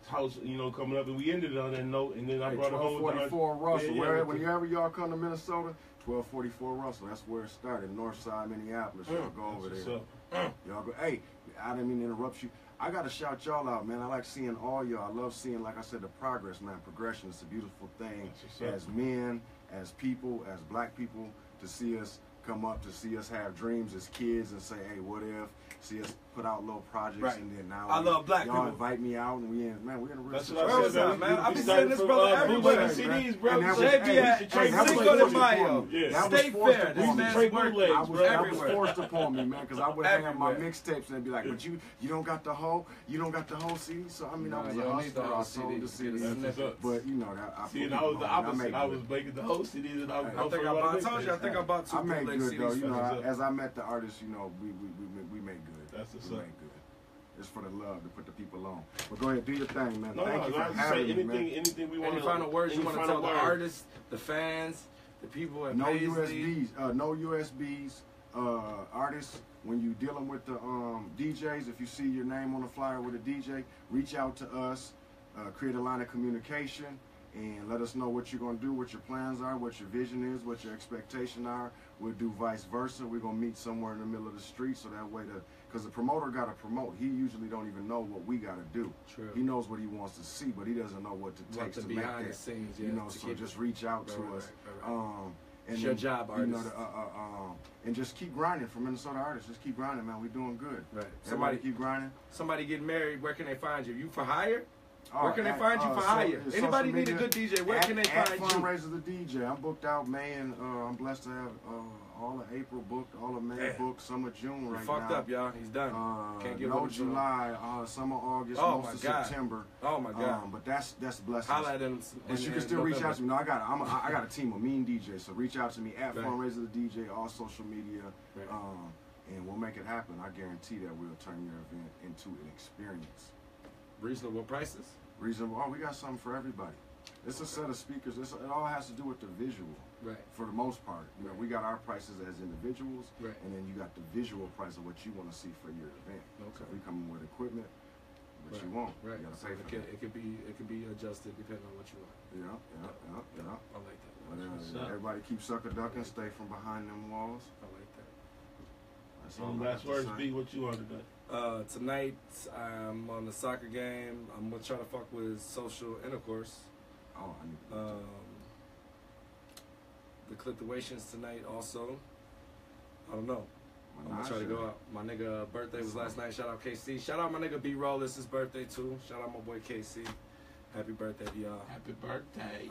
house, coming up, and we ended it on that note. And then I brought it home with 1244 Russell. Whenever y'all come to Minnesota, 1244 Russell. That's where it started. North Side, Minneapolis. Y'all go over there. Y'all go. Hey, I didn't mean to interrupt you. I got to shout y'all out, man. I like seeing all y'all. I love seeing, like I said, the progress, man. Progression is a beautiful thing. As men, as people, as black people, to see us come up, to see us have dreams as kids and say, hey, what if? See us put out little projects, and then now I love black y'all people. invite me out, and we're in a real That's situation. what I said, man. I be saying this, brother, everywhere. CDs, bro. JB at Cinco de Mayo. State Fair. This man's work. That was forced upon me, man, because I would hang up my mixtapes and they'd be like, but you don't got the whole CD. So I mean, I was a hustler. I sold the CD. But I see, and I was the opposite. I was making the whole CDs, and I told you, I bought 2 I made good CDs. though. As I met the artists, we made good. That's what's up. It's for the love to put the people on. But go ahead, do your thing, man. No, Thank you for having me, man. Anything we want. Any final words you want to tell the artists, the fans, the people at Paisley? No USBs. Artists, when you dealing with the DJs, if you see your name on a flyer with a DJ, reach out to us. Create a line of communication and let us know what you're going to do, what your plans are, what your vision is, what your expectations are. We'll do vice versa. We're going to meet somewhere in the middle of the street so that way because the promoter got to promote. He usually don't even know what we got to do. True. He knows what he wants to see, but he doesn't know what it takes to make that. Scenes, So just reach out to us. And it's your job, artist. And just keep grinding for Minnesota artists. Just keep grinding, man. We're doing good. Right. Somebody keep grinding. Somebody getting married, where can they find you? You for hire? Where can they find you for hire? Anybody need a good DJ? Where can they find you? Fundraiser the DJ. I'm booked out May and I'm blessed to have all of April booked, all of May booked, some of June right now. Fucked up, y'all. He's done. Can't get no July, some of August, most of September. Oh my God. But that's blessings. Highlight them. But you can still reach out to me. No, I got a team of mean DJs, so reach out to me at Fundraiser the DJ, all social media, and we'll make it happen. I guarantee that we'll turn your event into an experience. Reasonable prices? Reasonable. Oh, we got something for everybody. It's a set of speakers. It all has to do with the visual. Right. For the most part. We got our prices as individuals, right, and then you got the visual price of what you want to see for your event. Okay. So we come in with equipment, what you want. Right. You gotta So pay for it could be adjusted depending on what you want. Yeah. I like that. But, everybody keep sucker ducking, stay from behind them walls. I like that. That's all. Last words, B, what you want today? Tonight I'm on the soccer game. I'm gonna try to fuck with Social Intercourse. Oh, I need the Cliptuations tonight also. I don't know. I'm gonna try to go out. My nigga birthday was last night. Shout out KC. Shout out my nigga B-Roll. It's his birthday too. Shout out my boy KC. Happy birthday to y'all. Happy birthday.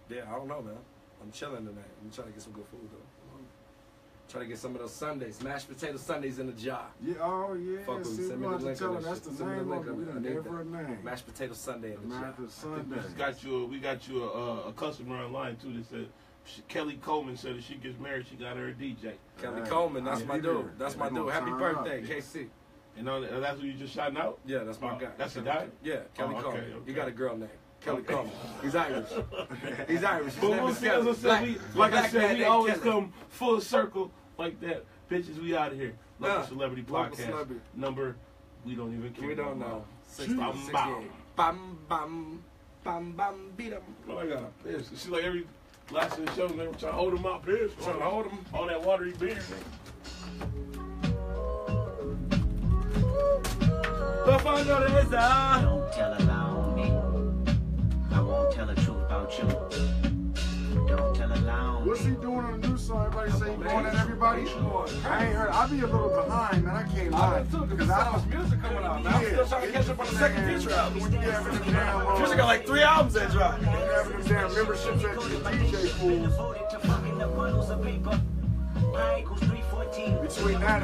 Yeah, I don't know, man. I'm chilling tonight. I'm trying to get some good food though. Try to get some of those Sundays, mashed potato Sundays in the jar. Yeah, oh yeah. Fuck with me. Send me the link. That's the name of it. We done gave her a name. Mashed potato Sunday in the jar. We got you a customer online too that said Kelly Coleman said if she gets married, she got her a DJ. Kelly Coleman, that's my dude. That's my dude. Happy birthday, KC. And that's what you just shouting out? Yeah, that's my guy. That's the guy? Yeah, Kelly Coleman. Okay. He got a girl name. Kelly Coleman. He's Irish. He's Irish. But we'll see, as I said, like I said, we always come full circle like that. Bitches, we out of here. Local Celebrity Podcast. Number, we don't even care. We don't know. 68. bam, bam, bam, bam, beat him. Oh my God, pissed. She like every last of the show, they were trying to hold him out, pissed. Trying to hold him. All that watery beer. Don't find out it is Don't tell a lie on me. I won't tell the truth about you. Don't tell a lie on me. What's he doing on the new song? Everybody say he going at everybody? I ain't heard. I'll be a little behind, man. I can't lie. Because I know music coming out. Man. I'm still trying to catch up on the second feature album. When you having them damn, Future got like 3 albums that dropped. you having them damn memberships at the DJ pools. Between that